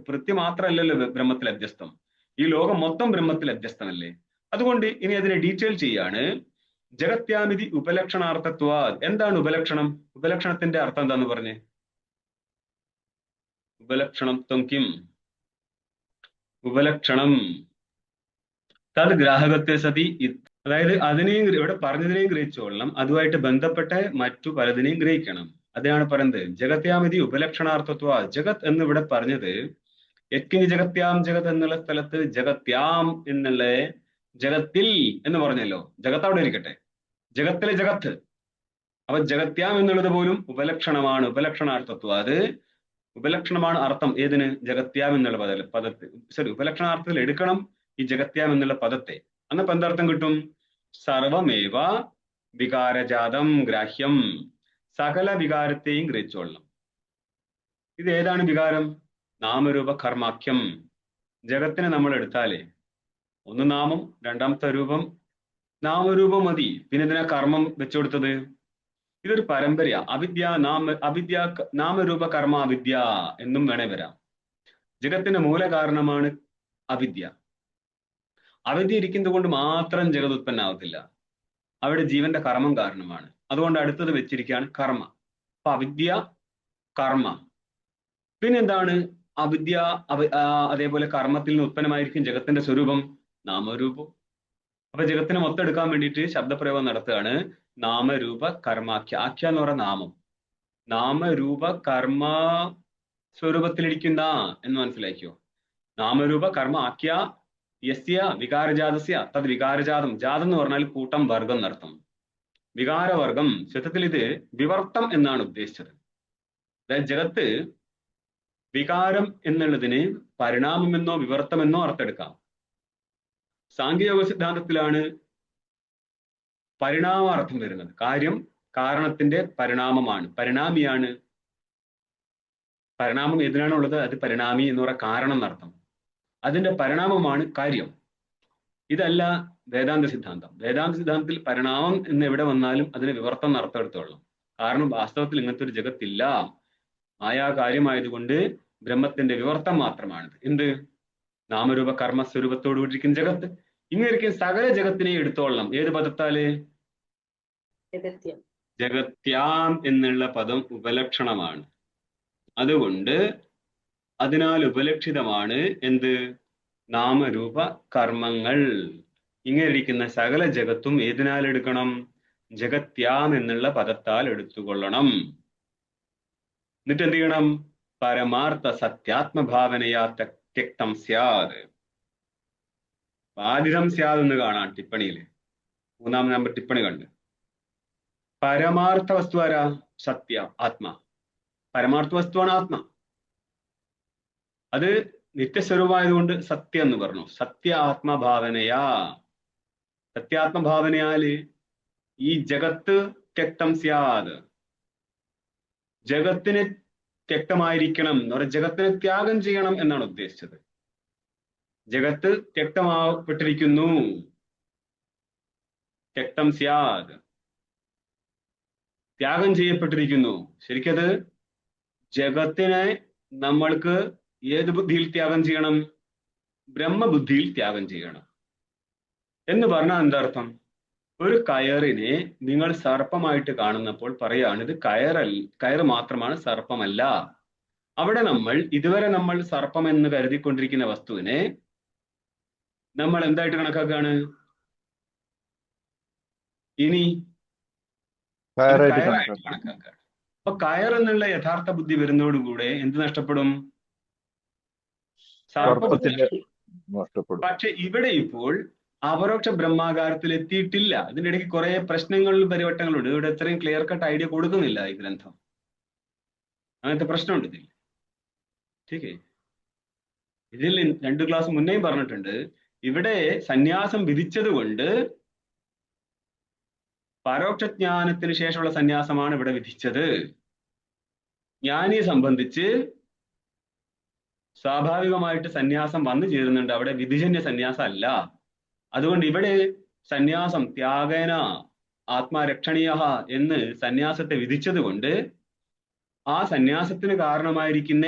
പൃഥ്വി മാത്രമല്ലല്ലോ ബ്രഹ്മത്തിൽ അധ്യസ്ഥം. ഈ ലോകം മൊത്തം ബ്രഹ്മത്തിൽ അധ്യസ്ഥമല്ലേ? അതുകൊണ്ട് ഇനി അതിനെ ഡീറ്റെയിൽ ചെയ്യാണ്. ജഗത്യാമിതി ഉപലക്ഷണാർത്ഥത്വാ. എന്താണ് ഉപലക്ഷണം? ഉപലക്ഷണത്തിന്റെ അർത്ഥം എന്താന്ന് പറഞ്ഞേ? ഉപലക്ഷണം ത്വം ഉപലക്ഷണം തത് ഗ്രാഹകത്തെ സതി. അതായത് അതിനെയും ഇവിടെ പറഞ്ഞതിനെയും ഗ്രഹിച്ചോളണം, അതുമായിട്ട് ബന്ധപ്പെട്ട മറ്റു പലതിനെയും ഗ്രഹിക്കണം. അതാണ് പറയുന്നത് ജഗത്യാമിതി ഉപലക്ഷണാർത്ഥത്വ. ജഗത് എന്ന് ഇവിടെ പറഞ്ഞത് യത്കിനി ജഗത്യാം ജഗത് എന്നുള്ള സ്ഥലത്ത് ജഗത്യാം എന്നുള്ള ജഗത്തിൽ എന്ന് പറഞ്ഞല്ലോ. ജഗത്ത് അവിടെ ഇരിക്കട്ടെ, ജഗത്തിലെ ജഗത്ത്. അപ്പൊ ജഗത്യാം എന്നുള്ളത് പോലും ഉപലക്ഷണമാണ്, ഉപലക്ഷണാർത്ഥത്വം. അത് ഉപലക്ഷണമാണ് അർത്ഥം. ഏതിന്? ജഗത്യാം എന്നുള്ള പദത്തെ. സോറി, ഉപലക്ഷണാർത്ഥത്തിൽ എടുക്കണം ഈ ജഗത്യാം എന്നുള്ള പദത്തെ. അന്നപ്പോ എന്തർത്ഥം കിട്ടും? സർവമേവ വികാരജാതം ഗ്രാഹ്യം. സകല വികാരത്തെയും ഗ്രഹിച്ചോളണം. ഇത് ഏതാണ് വികാരം? നാമരൂപ കർമാഖ്യം. ജഗത്തിനെ നമ്മൾ എടുത്താലേ ഒന്ന് നാമം, രണ്ടാമത്തെ രൂപം. നാമരൂപം മതി, പിന്നെ ഇതിനെ കർമ്മം വെച്ചുകൊടുത്തത്. ഇതൊരു പരമ്പരയാ. അവിദ്യ നാമരൂപ കർമ്മ അവിദ്യ എന്നും വേണേ വരാം. ജഗത്തിന്റെ മൂലകാരണമാണ് അവിദ്യ. അവിദ്യ ഇരിക്കുന്നത് കൊണ്ട് മാത്രം ജഗത് ഉത്പന്നാവത്തില്ല. അവിടെ ജീവന്റെ കർമ്മം കാരണമാണ്. അതുകൊണ്ട് അടുത്തത് വെച്ചിരിക്കുകയാണ് കർമ്മ. അപ്പൊ അവിദ്യ, കർമ്മ. പിന്നെന്താണ്? അവിദ്യ അതേപോലെ കർമ്മത്തിൽ നിന്ന് ഉത്പന്നമായിരിക്കും ജഗത്തിന്റെ സ്വരൂപം നാമരൂപം. അപ്പൊ ജഗത്തിനെ മൊത്തം എടുക്കാൻ വേണ്ടിയിട്ട് ശബ്ദപ്രയോഗം നടത്തുകയാണ്. നാമരൂപ കർമാഖ്യ. ആഖ്യ എന്ന് പറയുന്ന നാമം. നാമരൂപ കർമ്മ സ്വരൂപത്തിലിരിക്കുന്ന എന്ന് മനസ്സിലാക്കിയോ? നാമരൂപ കർമ്മ ആഖ്യ യസ്യ വികാരജാതസ്യ തത് വികാരജാതം. ജാതം എന്ന് പറഞ്ഞാൽ കൂട്ടം, വർഗം എന്നർത്ഥം. വികാരവർഗം. സത്യത്തിൽ ഇത് വിവർത്തം എന്നാണ് ഉദ്ദേശിച്ചത്. അതായത് ജഗത്ത് വികാരം എന്നുള്ളതിന് പരിണാമമെന്നോ വിവർത്തമെന്നോ അർത്ഥമെടുക്കാം. സാങ്കേതിക സിദ്ധാന്തത്തിലാണ് പരിണാമാർത്ഥം വരുന്നത്. കാര്യം കാരണത്തിന്റെ പരിണാമമാണ്, പരിണാമിയാണ്. പരിണാമം ഏതിനാണുള്ളത്? അത് പരിണാമി എന്ന് പറയുന്ന കാരണം എന്നർത്ഥം. അതിന്റെ പരിണാമമാണ് കാര്യം. ഇതല്ല വേദാന്ത സിദ്ധാന്തം. വേദാന്ത സിദ്ധാന്തത്തിൽ പരിണാമം എന്ന് എവിടെ വന്നാലും അതിന് വിവർത്തം എന്നർത്ഥം എടുത്തോളണം. കാരണം വാസ്തവത്തിൽ ഇങ്ങനത്തെ ഒരു ജഗത്തില്ല. മായാ കാര്യമായതുകൊണ്ട് ബ്രഹ്മത്തിന്റെ വിവർത്തം മാത്രമാണിത്. എന്ത്? നാമരൂപ കർമ്മ സ്വരൂപത്തോടുകൂടിയിരിക്കുന്ന ജഗത്ത്. ഇങ്ങനെ സകല ജഗത്തിനെ എടുത്തോളണം. ഏത് പദത്താല്? ജഗത്യം. ജഗത്യാം എന്നുള്ള പദം ഉപലക്ഷണമാണ്. അതുകൊണ്ട് അതിനാൽ ഉപലക്ഷിതമാണ് എന്ത്? നാമരൂപ കർമ്മങ്ങൾ. ഇങ്ങനെ ഇരിക്കുന്ന സകല ജഗത്തും ഏതിനാൽ എടുക്കണം? ജഗത്യാം എന്നുള്ള പദത്താൽ എടുത്തുകൊള്ളണം. എന്നിട്ട് എന്ത് ചെയ്യണം? പരമാർത്ഥ സത്യാത്മഭാവനയാ त्यक्तं സ്യാത്. ബാധിതം സ്യാത് എന്ന് കാണാം ടിപ്പണിയില്. 3-ാം നമ്പർ ടിപ്പണി കണ്ട്. പരമാർത്ഥ വസ്തു ആരാ? സത്യ, ആത്മ. പരമാർത്ഥ വസ്തുവാണ് ആത്മ. അത് നിത്യസ്വരൂപമായതുകൊണ്ട് സത്യം എന്ന് പറഞ്ഞു. സത്യ ആത്മഭാവനയാ. സത്യാത്മഭാവനയാല് ഈ ജഗത്ത് त्यक्तं സ്യാത്. ജഗത്തിന് त्यक्तമായിരിക്കണം എന്ന് പറഞ്ഞാൽ ജഗത്തിനെ ത്യാഗം ചെയ്യണം എന്നാണ് ഉദ്ദേശിച്ചത്. ജഗത്ത് त्यक्तമാപ്പെട്ടിരിക്കുന്നു. त्यक्तं സ്യാത്, ത്യാഗം ചെയ്യപ്പെട്ടിരിക്കുന്നു. ശരിക്കത് ജഗത്തിനെ നമ്മൾക്ക് ഏത് ബുദ്ധിയിൽ ത്യാഗം ചെയ്യണം? ബ്രഹ്മബുദ്ധിയിൽ ത്യാഗം ചെയ്യണം എന്ന് പറഞ്ഞാൽ എന്താർത്ഥം? ഒരു കയറിനെ നിങ്ങൾ സർപ്പമായിട്ട് കാണുന്നപ്പോൾ പറയാണ് ഇത് കയറ് മാത്രമാണ്, സർപ്പമല്ല. അവിടെ നമ്മൾ ഇതുവരെ നമ്മൾ സർപ്പം എന്ന് കരുതിക്കൊണ്ടിരിക്കുന്ന വസ്തുവിനെ നമ്മൾ എന്തായിട്ട് കണക്കാക്കുകയാണ്? ഇനി കയറായിട്ട് കണക്കാക്കുകയാണ്. അപ്പൊ കയർ എന്നുള്ള യഥാർത്ഥ ബുദ്ധി വരുന്നതോടുകൂടെ എന്ത് നഷ്ടപ്പെടും? സർപ്പബുദ്ധി. സർപ്പത്തിന്റെ നഷ്ടപ്പെടും. പക്ഷെ ഇവിടെ ഇപ്പോൾ അപരോക്ഷ ബ്രഹ്മാകാരത്തിൽ എത്തിയിട്ടില്ല. ഇതിന്റെ ഇടയ്ക്ക് കുറെ പ്രശ്നങ്ങളും പരിവട്ടങ്ങളുണ്ട്. ഇവിടെ ഇത്രയും ക്ലിയർ കട്ട് ഐഡിയ കൊടുക്കുന്നില്ല ഈ ഗ്രന്ഥം. അങ്ങനത്തെ പ്രശ്നമുണ്ട് ഇതിൽ. ശരി, ഇതിൽ 2 ക്ലാസ് മുന്നേയും പറഞ്ഞിട്ടുണ്ട്. ഇവിടെ സന്യാസം വിധിച്ചത് കൊണ്ട് പരോക്ഷജ്ഞാനത്തിന് ശേഷമുള്ള സന്യാസമാണ് ഇവിടെ വിധിച്ചത്. ജ്ഞാനിയെ സംബന്ധിച്ച് സ്വാഭാവികമായിട്ട് സന്യാസം വന്നു ചേരുന്നുണ്ട്, അവിടെ വിധിജന്യ സന്യാസം അല്ല. അതുകൊണ്ട് ഇവിടെ സന്യാസം ത്യാഗേന ആത്മാരക്ഷണീയ എന്ന് സന്യാസത്തെ വിധിച്ചത് കൊണ്ട് ആ സന്യാസത്തിന് കാരണമായിരിക്കുന്ന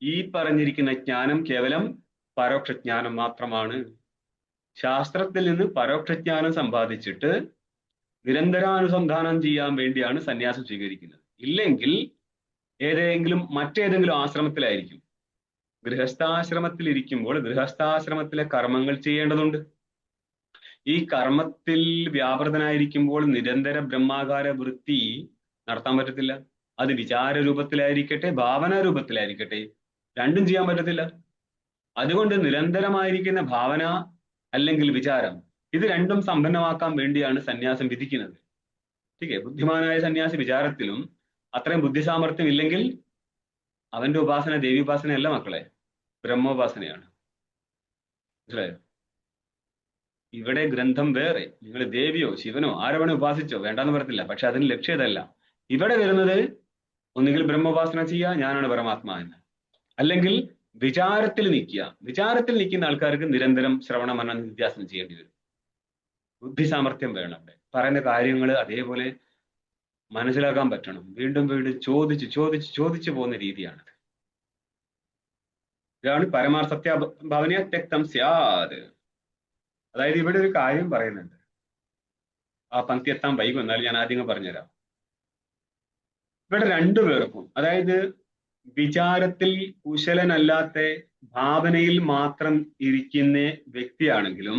ഈ പറഞ്ഞിരിക്കുന്ന ജ്ഞാനം കേവലം പരോക്ഷജ്ഞാനം മാത്രമാണ്. ശാസ്ത്രത്തിൽ നിന്ന് പരോക്ഷജ്ഞാനം സമ്പാദിച്ചിട്ട് നിരന്തരാനുസന്ധാനം ചെയ്യാൻ വേണ്ടിയാണ് സന്യാസം സ്വീകരിക്കുന്നത്. ഇല്ലെങ്കിൽ മറ്റേതെങ്കിലും ആശ്രമത്തിലായിരിക്കും. ഗൃഹസ്ഥാശ്രമത്തിൽ ഇരിക്കുമ്പോൾ ഗൃഹസ്ഥാശ്രമത്തിലെ കർമ്മങ്ങൾ ചെയ്യേണ്ടതുണ്ട്. ഈ കർമ്മത്തിൽ വ്യാപൃതനായിരിക്കുമ്പോൾ നിരന്തര ബ്രഹ്മാകാര വൃത്തി നടത്താൻ പറ്റത്തില്ല. അത് വിചാര രൂപത്തിലായിരിക്കട്ടെ ഭാവന രൂപത്തിലായിരിക്കട്ടെ, രണ്ടും ചെയ്യാൻ പറ്റത്തില്ല. അതുകൊണ്ട് നിരന്തരമായിരിക്കുന്ന ഭാവന അല്ലെങ്കിൽ വിചാരം, ഇത് രണ്ടും സമ്പന്നമാക്കാൻ വേണ്ടിയാണ് സന്യാസം വിധിക്കുന്നത്. ठीक है, ബുദ്ധിമാനായ സന്യാസി വിചാരത്തിലും അത്രയും ബുദ്ധിസാമർത്ഥ്യം ഇല്ലെങ്കിൽ അവന്റെ ഉപാസന ദേവീപാസന അല്ല മക്കളെ, ബ്രഹ്മോപാസനയാണ്. മനസ്സിലായോ? ഇവിടെ ഗ്രന്ഥം വേറെ. നിങ്ങൾ ദേവിയോ ശിവനോ ആരവണെ ഉപാസിച്ചോ വേണ്ടെന്ന് പറയത്തില്ല, പക്ഷെ അതിന് ലക്ഷ്യം ഇതല്ല. ഇവിടെ വരുന്നത് ഒന്നുകിൽ ബ്രഹ്മോപാസന ചെയ്യുക, ഞാനാണ് പരമാത്മാ എന്ന്, അല്ലെങ്കിൽ വിചാരത്തിൽ നിൽക്കുക. വിചാരത്തിൽ നിൽക്കുന്ന ആൾക്കാർക്ക് നിരന്തരം ശ്രവണ മനന നിധ്യാസനം ചെയ്യേണ്ടി വരും. ബുദ്ധിസാമർത്ഥ്യം വേണം. അവിടെ പറയുന്ന കാര്യങ്ങൾ അതേപോലെ മനസ്സിലാക്കാൻ പറ്റണം. വീണ്ടും വീണ്ടും ചോദിച്ച് ചോദിച്ച് ചോദിച്ചു പോകുന്ന രീതിയാണത്. ഇതാണ് പരമാർത്ഥത്യാഭാവനയ തെക്തം സ്യാത്. അതായത് ഇവിടെ ഒരു കാര്യം പറയുന്നുണ്ട്. ആ പങ്ക്തി എത്താൻ വൈകും, എന്നാലും ഞാൻ ആദ്യം പറഞ്ഞുതരാം. ഇവിടെ രണ്ടുപേർക്കും, അതായത് വിചാരത്തിൽ കുശലനല്ലാത്ത ഭാവനയിൽ മാത്രം ഇരിക്കുന്ന വ്യക്തിയാണെങ്കിലും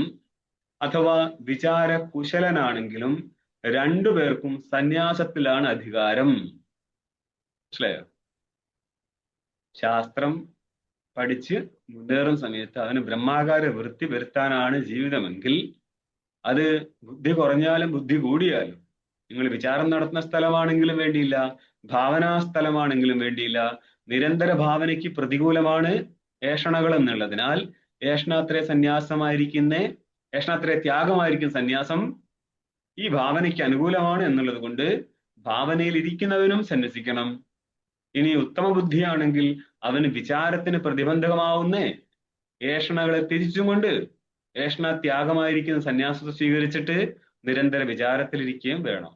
അഥവാ വിചാര കുശലനാണെങ്കിലും രണ്ടുപേർക്കും സന്യാസത്തിലാണ് അധികാരം. മനസ്സിലായോ? ശാസ്ത്രം പഠിച്ച് മുന്നേറും സമയത്ത് അവന് ബ്രഹ്മാകാര വൃത്തി വരുത്താനാണ് ജീവിതമെങ്കിൽ, അത് ബുദ്ധി കുറഞ്ഞാലും ബുദ്ധി കൂടിയാലും, നിങ്ങൾ വിചാരം നടത്തുന്ന സ്ഥലമാണെങ്കിലും വേണ്ടിയില്ല, ഭാവനാ സ്ഥലമാണെങ്കിലും വേണ്ടിയില്ല, നിരന്തര ഭാവനയ്ക്ക് പ്രതികൂലമാണ് ഏഷണകൾ എന്നുള്ളതിനാൽ ഏഷണാത്രയ സന്യാസമായിരിക്കുന്ന ഏഷണാത്രയ ത്യാഗമായിരിക്കും സന്യാസം. ഈ ഭാവനയ്ക്ക് അനുകൂലമാണ് എന്നുള്ളത് കൊണ്ട് ഭാവനയിൽ ഇരിക്കുന്നവനും സന്യസിക്കണം. ഇനി ഉത്തമ ബുദ്ധിയാണെങ്കിൽ അവന് വിചാരത്തിന് പ്രതിബന്ധകമാവുന്ന ഏഷണകളെ തിരിച്ചും കൊണ്ട് ഏഷണ ത്യാഗമായിരിക്കുന്ന സന്യാസത്തെ സ്വീകരിച്ചിട്ട് നിരന്തര വിചാരത്തിലിരിക്കുകയും വേണം.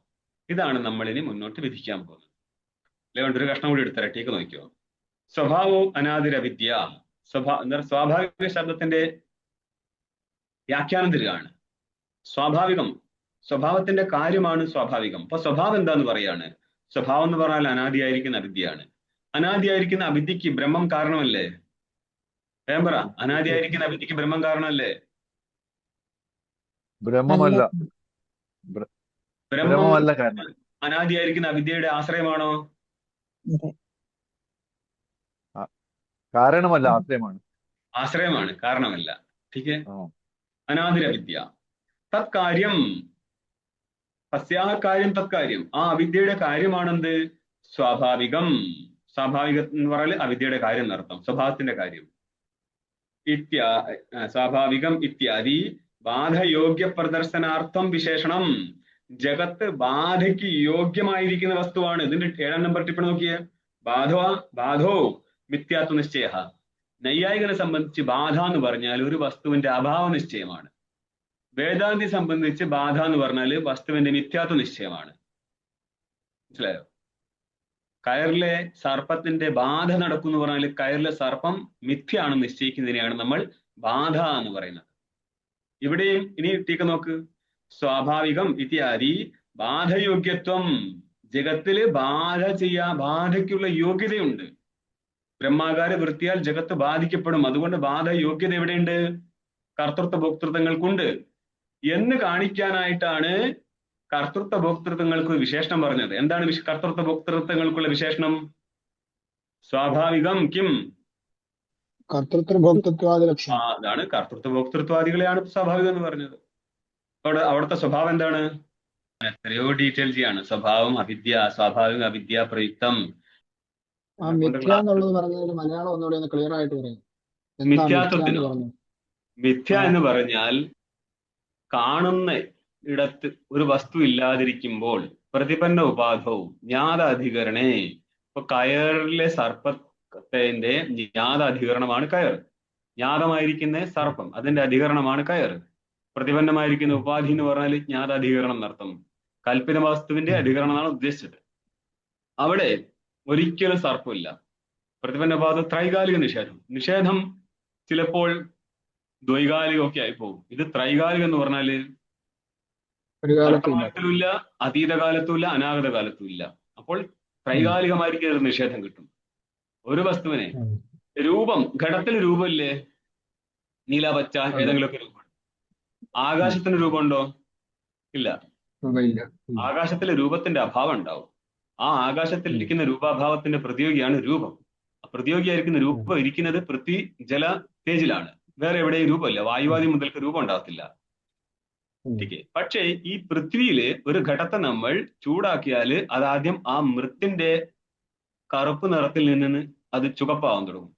ഇതാണ് നമ്മളിനി മുന്നോട്ട് വിധിക്കാൻ പോകുന്നത്. അതുകൊണ്ട് ഒരു കഷ്ണം കൂടി എടുത്തരാം, ടീക്ക് നോക്കിയോ. സ്വഭാവവും അനാദിരവിദ്യ. സ്വാഭാവിക ശബ്ദത്തിന്റെ വ്യാഖ്യാനം തരികയാണ്. സ്വാഭാവികം, സ്വഭാവത്തിന്റെ കാര്യമാണ് സ്വാഭാവികം. അപ്പൊ സ്വഭാവം എന്താന്ന് പറയാണ്? സ്വഭാവം എന്ന് പറഞ്ഞാൽ അനാദിയായിരിക്കുന്ന അവിദ്യയാണ്. അനാദിയായിരിക്കുന്ന അവിദ്യക്ക് ബ്രഹ്മം കാരണമല്ലേ? വേം പറ, അനാദിയായിരിക്കുന്ന അവിദ്യക്ക് ബ്രഹ്മം കാരണമല്ലേ? ബ്രഹ്മമല്ല. ബ്രഹ്മമല്ല കാരണം. അനാദിയായിരിക്കുന്ന അവിദ്യയുടെ ആശ്രയമാണോ? കാരണമല്ല, ആശ്രയമാണ്. ആശ്രയമാണ്, കാരണമല്ല. ठीक है, അനാദിരവിദ്യ. തത്കാര്യം, തസ്യാഹ കാര്യം തത്കാര്യം. ആ അവിദ്യയുടെ കാര്യമാണെന്ത്? സ്വാഭാവികം. സ്വാഭാവികം എന്ന് പറഞ്ഞാൽ അവിദ്യയുടെ കാര്യം എന്നർത്ഥം, സ്വഭാവത്തിന്റെ കാര്യം. സ്വാഭാവികം ഇത്യാദി ബാധയോഗ്യ പ്രദർശനാർത്ഥം വിശേഷണം. ജഗത്ത് ബാധയ്ക്ക് യോഗ്യമായിരിക്കുന്ന വസ്തുവാണ്. ഇതിന്റെ 7ാം നമ്പർ ടിപ്പണി നോക്കിയേ. ബാധോ മിഥ്യാത്വ നിശ്ചയ. നൈയായികനെ സംബന്ധിച്ച് ബാധ എന്ന് പറഞ്ഞാൽ ഒരു വസ്തുവിന്റെ അഭാവ നിശ്ചയമാണ്. വേദാന്തി സംബന്ധിച്ച് ബാധ എന്ന് പറഞ്ഞാൽ വസ്തുവിന്റെ മിഥ്യാത്വ നിശ്ചയമാണ്. മനസ്സിലായോ? കയറിലെ സർപ്പത്തിന്റെ ബാധ നടക്കുന്നു പറഞ്ഞാൽ കയറിലെ സർപ്പം മിഥ്യയാണെന്ന് നിശ്ചയിക്കുന്നതിനെയാണ് നമ്മൾ ബാധ എന്ന് പറയുന്നത്. ഇവിടെയും ഇനി ടീക്ക് നോക്ക്. സ്വാഭാവികം ഇത്യാദി ബാധയോഗ്യത്വം. ജഗത്തില് ബാധയ്ക്കുള്ള യോഗ്യതയുണ്ട്. ബ്രഹ്മാകാര വൃത്തിയാൽ ജഗത്ത് ബാധിക്കപ്പെടും. അതുകൊണ്ട് ബാധ യോഗ്യത എവിടെയുണ്ട്? കർത്തൃത്വ ഭോക്തൃത്വങ്ങൾക്കുണ്ട് എന്ന് കാണിക്കാനായിട്ടാണ് കർത്തൃത്വ ഭോക്തൃത്വങ്ങൾക്ക് വിശേഷണം പറഞ്ഞത്. എന്താണ് കർത്തൃത്വ ഭോക്തൃത്വങ്ങൾക്കുള്ള വിശേഷണം? സ്വാഭാവികം കിം? കർത്തൃത്വ ഭോക്തൃത്വാദി ലക്ഷണം. അതാണ് കർത്തൃത്വ ഭോക്തൃത്വാദികളെയാണ് സ്വാഭാവികം എന്ന് പറഞ്ഞത്. അവിടുത്തെ സ്വഭാവം എന്താണ്? എത്രയോ ഡീറ്റെയിൽ ചെയ്യാണ്. സ്വഭാവം അവിദ്യ, സ്വാഭാവിക അവിദ്യ പ്രയുക്തം. ആ മിഥ്യ എന്നുള്ളത് പറഞ്ഞതിൽ മലയാളം ഒന്നുകൂടി ഒന്ന് ക്ലിയർ ആയിട്ട് പറയും. എന്താ മിഥ്യ എന്ന് മിഥ്യാത്വത്തിനോ? പറഞ്ഞു? മിഥ്യ എന്ന് പറഞ്ഞാൽ കാണുന്ന ഇടത്ത് ഒരു വസ്തു ഇല്ലാതിരിക്കുമ്പോൾ പ്രതിപന്ന ഉപാധവും ജ്ഞാത അധികരണേ. ഇപ്പൊ കയറിലെ സർപ്പത്തിന്റെ ജ്ഞാത അധികരണമാണ് കയർ. ജ്ഞാതമായിരിക്കുന്ന സർപ്പം, അതിന്റെ അധികരണമാണ് കയർ. പ്രതിപന്നമായിരിക്കുന്ന ഉപാധി എന്ന് പറഞ്ഞാൽ ജ്ഞാത അധികരണം എന്നർത്ഥം. കൽപ്പിത വസ്തുവിന്റെ അധികരണമാണ് ഉദ്ദേശിച്ചത്. അവിടെ ഒരിക്കലും സർപ്പമില്ല. പ്രതിപന്ന ഉപാധി ത്രൈകാലിക നിഷേധം. നിഷേധം ചിലപ്പോൾ ദ്വൈകാലികമൊക്കെ ആയി പോകും. ഇത് ത്രൈകാലികം എന്ന് പറഞ്ഞാല് ഒരു കാലത്തും ഇല്ല. വർത്തമാനത്തിലുമില്ല, അതീതകാലത്തുമില്ല, അനാഗത കാലത്തുമില്ല. അപ്പോൾ ത്രൈകാലികമായിരിക്കും ഒരു നിഷേധം കിട്ടും. ഒരു വസ്തുവിനെ രൂപം, ഘടത്തിന് രൂപമില്ലേ? നീല, പച്ച, ഏതെങ്കിലുമൊക്കെ രൂപം. ആകാശത്തിന് രൂപമുണ്ടോ? ഇല്ല. ഇല്ല. ആകാശത്തിലെ രൂപത്തിന്റെ അഭാവം ഉണ്ടാവും. ആ ആകാശത്തിലിരിക്കുന്ന രൂപാഭാവത്തിന്റെ പ്രതിയോഗിയാണ് രൂപം. പ്രതിയോഗിയായിരിക്കുന്ന രൂപം ഇരിക്കുന്നത് പൃഥ്വി, ജല, തേജിലാണ്. വേറെ എവിടെയും രൂപമില്ല. വായുവാദി മുതൽക്ക് രൂപം ഉണ്ടാകത്തില്ല. പക്ഷേ ഈ പൃഥ്വിയില് ഒരു ഘടത്തെ നമ്മൾ ചൂടാക്കിയാല് അതാദ്യം ആ മൃത്തിന്റെ കറുപ്പ് നിറത്തിൽ നിന്ന് അത് ചുവപ്പാവാൻ തുടങ്ങും.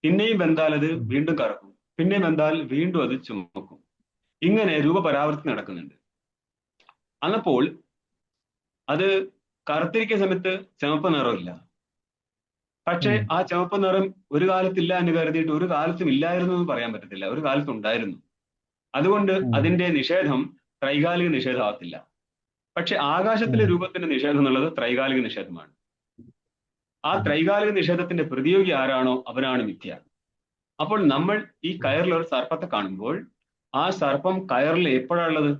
പിന്നെയും വെന്താൽ അത് വീണ്ടും കറുക്കും. പിന്നെയും വെന്താൽ വീണ്ടും അത് ചുമക്കും. ഇങ്ങനെ രൂപപരാവൃത്തി നടക്കുന്നുണ്ട്. അന്നപ്പോൾ അത് കറുത്തിരിക്കുന്ന സമയത്ത് ചുവപ്പ് നിറമില്ല. പക്ഷെ ആ ചുവപ്പ് നിറം ഒരു കാലത്തില്ല എന്ന് കരുതിയിട്ട് ഒരു കാലത്തും ഇല്ലായിരുന്നു എന്ന് പറയാൻ പറ്റത്തില്ല. ഒരു കാലത്ത് ഉണ്ടായിരുന്നു. അതുകൊണ്ട് അതിന്റെ നിഷേധം ത്രൈകാലിക നിഷേധമാകത്തില്ല. പക്ഷെ ആകാശത്തിലെ രൂപത്തിന്റെ നിഷേധം എന്നുള്ളത് ത്രൈകാലിക നിഷേധമാണ്. ആ ത്രൈകാലിക നിഷേധത്തിന്റെ പ്രതിയോഗി ആരാണോ അവനാണ് മിഥ്യ. അപ്പോൾ നമ്മൾ ഈ കയറിൽ ഒരു സർപ്പത്തെ കാണുമ്പോൾ ആ സർപ്പം കയറിൽ എപ്പോഴാണുള്ളത്?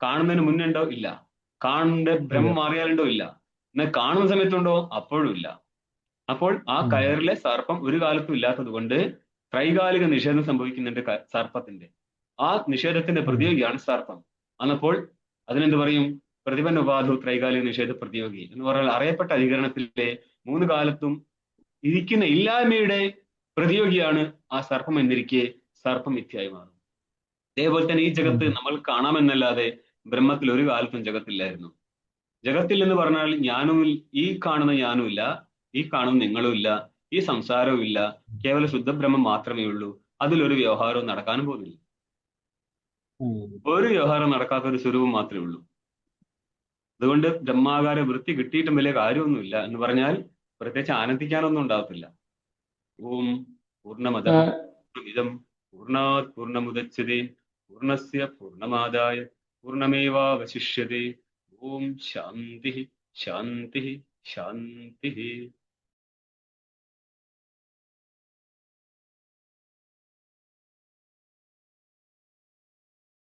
കാണുന്നതിന് മുന്നുണ്ടോ? ഇല്ല. കാണുന്ന ഭ്രമം മാറിയാലുണ്ടോ? ഇല്ല. എന്നാൽ കാണുന്ന സമയത്തുണ്ടോ? അപ്പോഴും ഇല്ല. അപ്പോൾ ആ കയറിലെ സർപ്പം ഒരു കാലത്തും ഇല്ലാത്തത് കൊണ്ട് ത്രൈകാലിക നിഷേധം സംഭവിക്കുന്നുണ്ട് സർപ്പത്തിന്റെ. ആ നിഷേധത്തിന്റെ പ്രതിയോഗിയാണ് സർപ്പം. അന്നപ്പോൾ അതിനെന്ത് പറയും? പ്രതിപന്ന ഉപാധു ത്രൈകാലിക നിഷേധ പ്രതിയോഗി എന്ന് പറഞ്ഞാൽ അറിയപ്പെട്ട അധികരണത്തിലെ 3 കാലത്തും ഇരിക്കുന്ന ഇല്ലായ്മയുടെ പ്രതിയോഗിയാണ് ആ സർപ്പം എന്നിരിക്കെ സർപ്പം മിഥ്യയായി മാറും. അതേപോലെ തന്നെ ഈ ജഗത്ത് നമ്മൾ കാണാമെന്നല്ലാതെ ബ്രഹ്മത്തിൽ ഒരു കാലത്തും ജഗത്തില്ലായിരുന്നു. ജഗത്തിൽ എന്ന് പറഞ്ഞാൽ ഞാനും, ഈ കാണുന്ന ഞാനും ഇല്ല, ഈ കാണുന്ന നിങ്ങളും ഇല്ല, ഈ സംസാരവും ഇല്ല. കേവല ശുദ്ധബ്രഹ്മം മാത്രമേ ഉള്ളൂ. അതിലൊരു വ്യവഹാരവും നടക്കാനും പോകുന്നില്ല. ഒരു വ്യവഹാരം നടക്കാത്ത ഒരു സ്വരൂപം മാത്രമേ ഉള്ളൂ. അതുകൊണ്ട് ബ്രഹ്മാകാര വൃത്തി കിട്ടിയിട്ടും വലിയ കാര്യമൊന്നുമില്ല എന്ന് പറഞ്ഞാൽ പ്രത്യേകിച്ച് ആനന്ദിക്കാനൊന്നും ഉണ്ടാകത്തില്ല. ഓം പൂർണ്ണമദ പൂർണ്ണമിദം പൂർണ്ണാത് പൂർണ്ണമുദച്യതേ പൂർണ്ണസ്യ പൂർണ്ണമാദായ പൂർണ്ണമേവാവശിഷ്യതേ. ഓം ശാന്തി ശാന്തി ശാന്തി.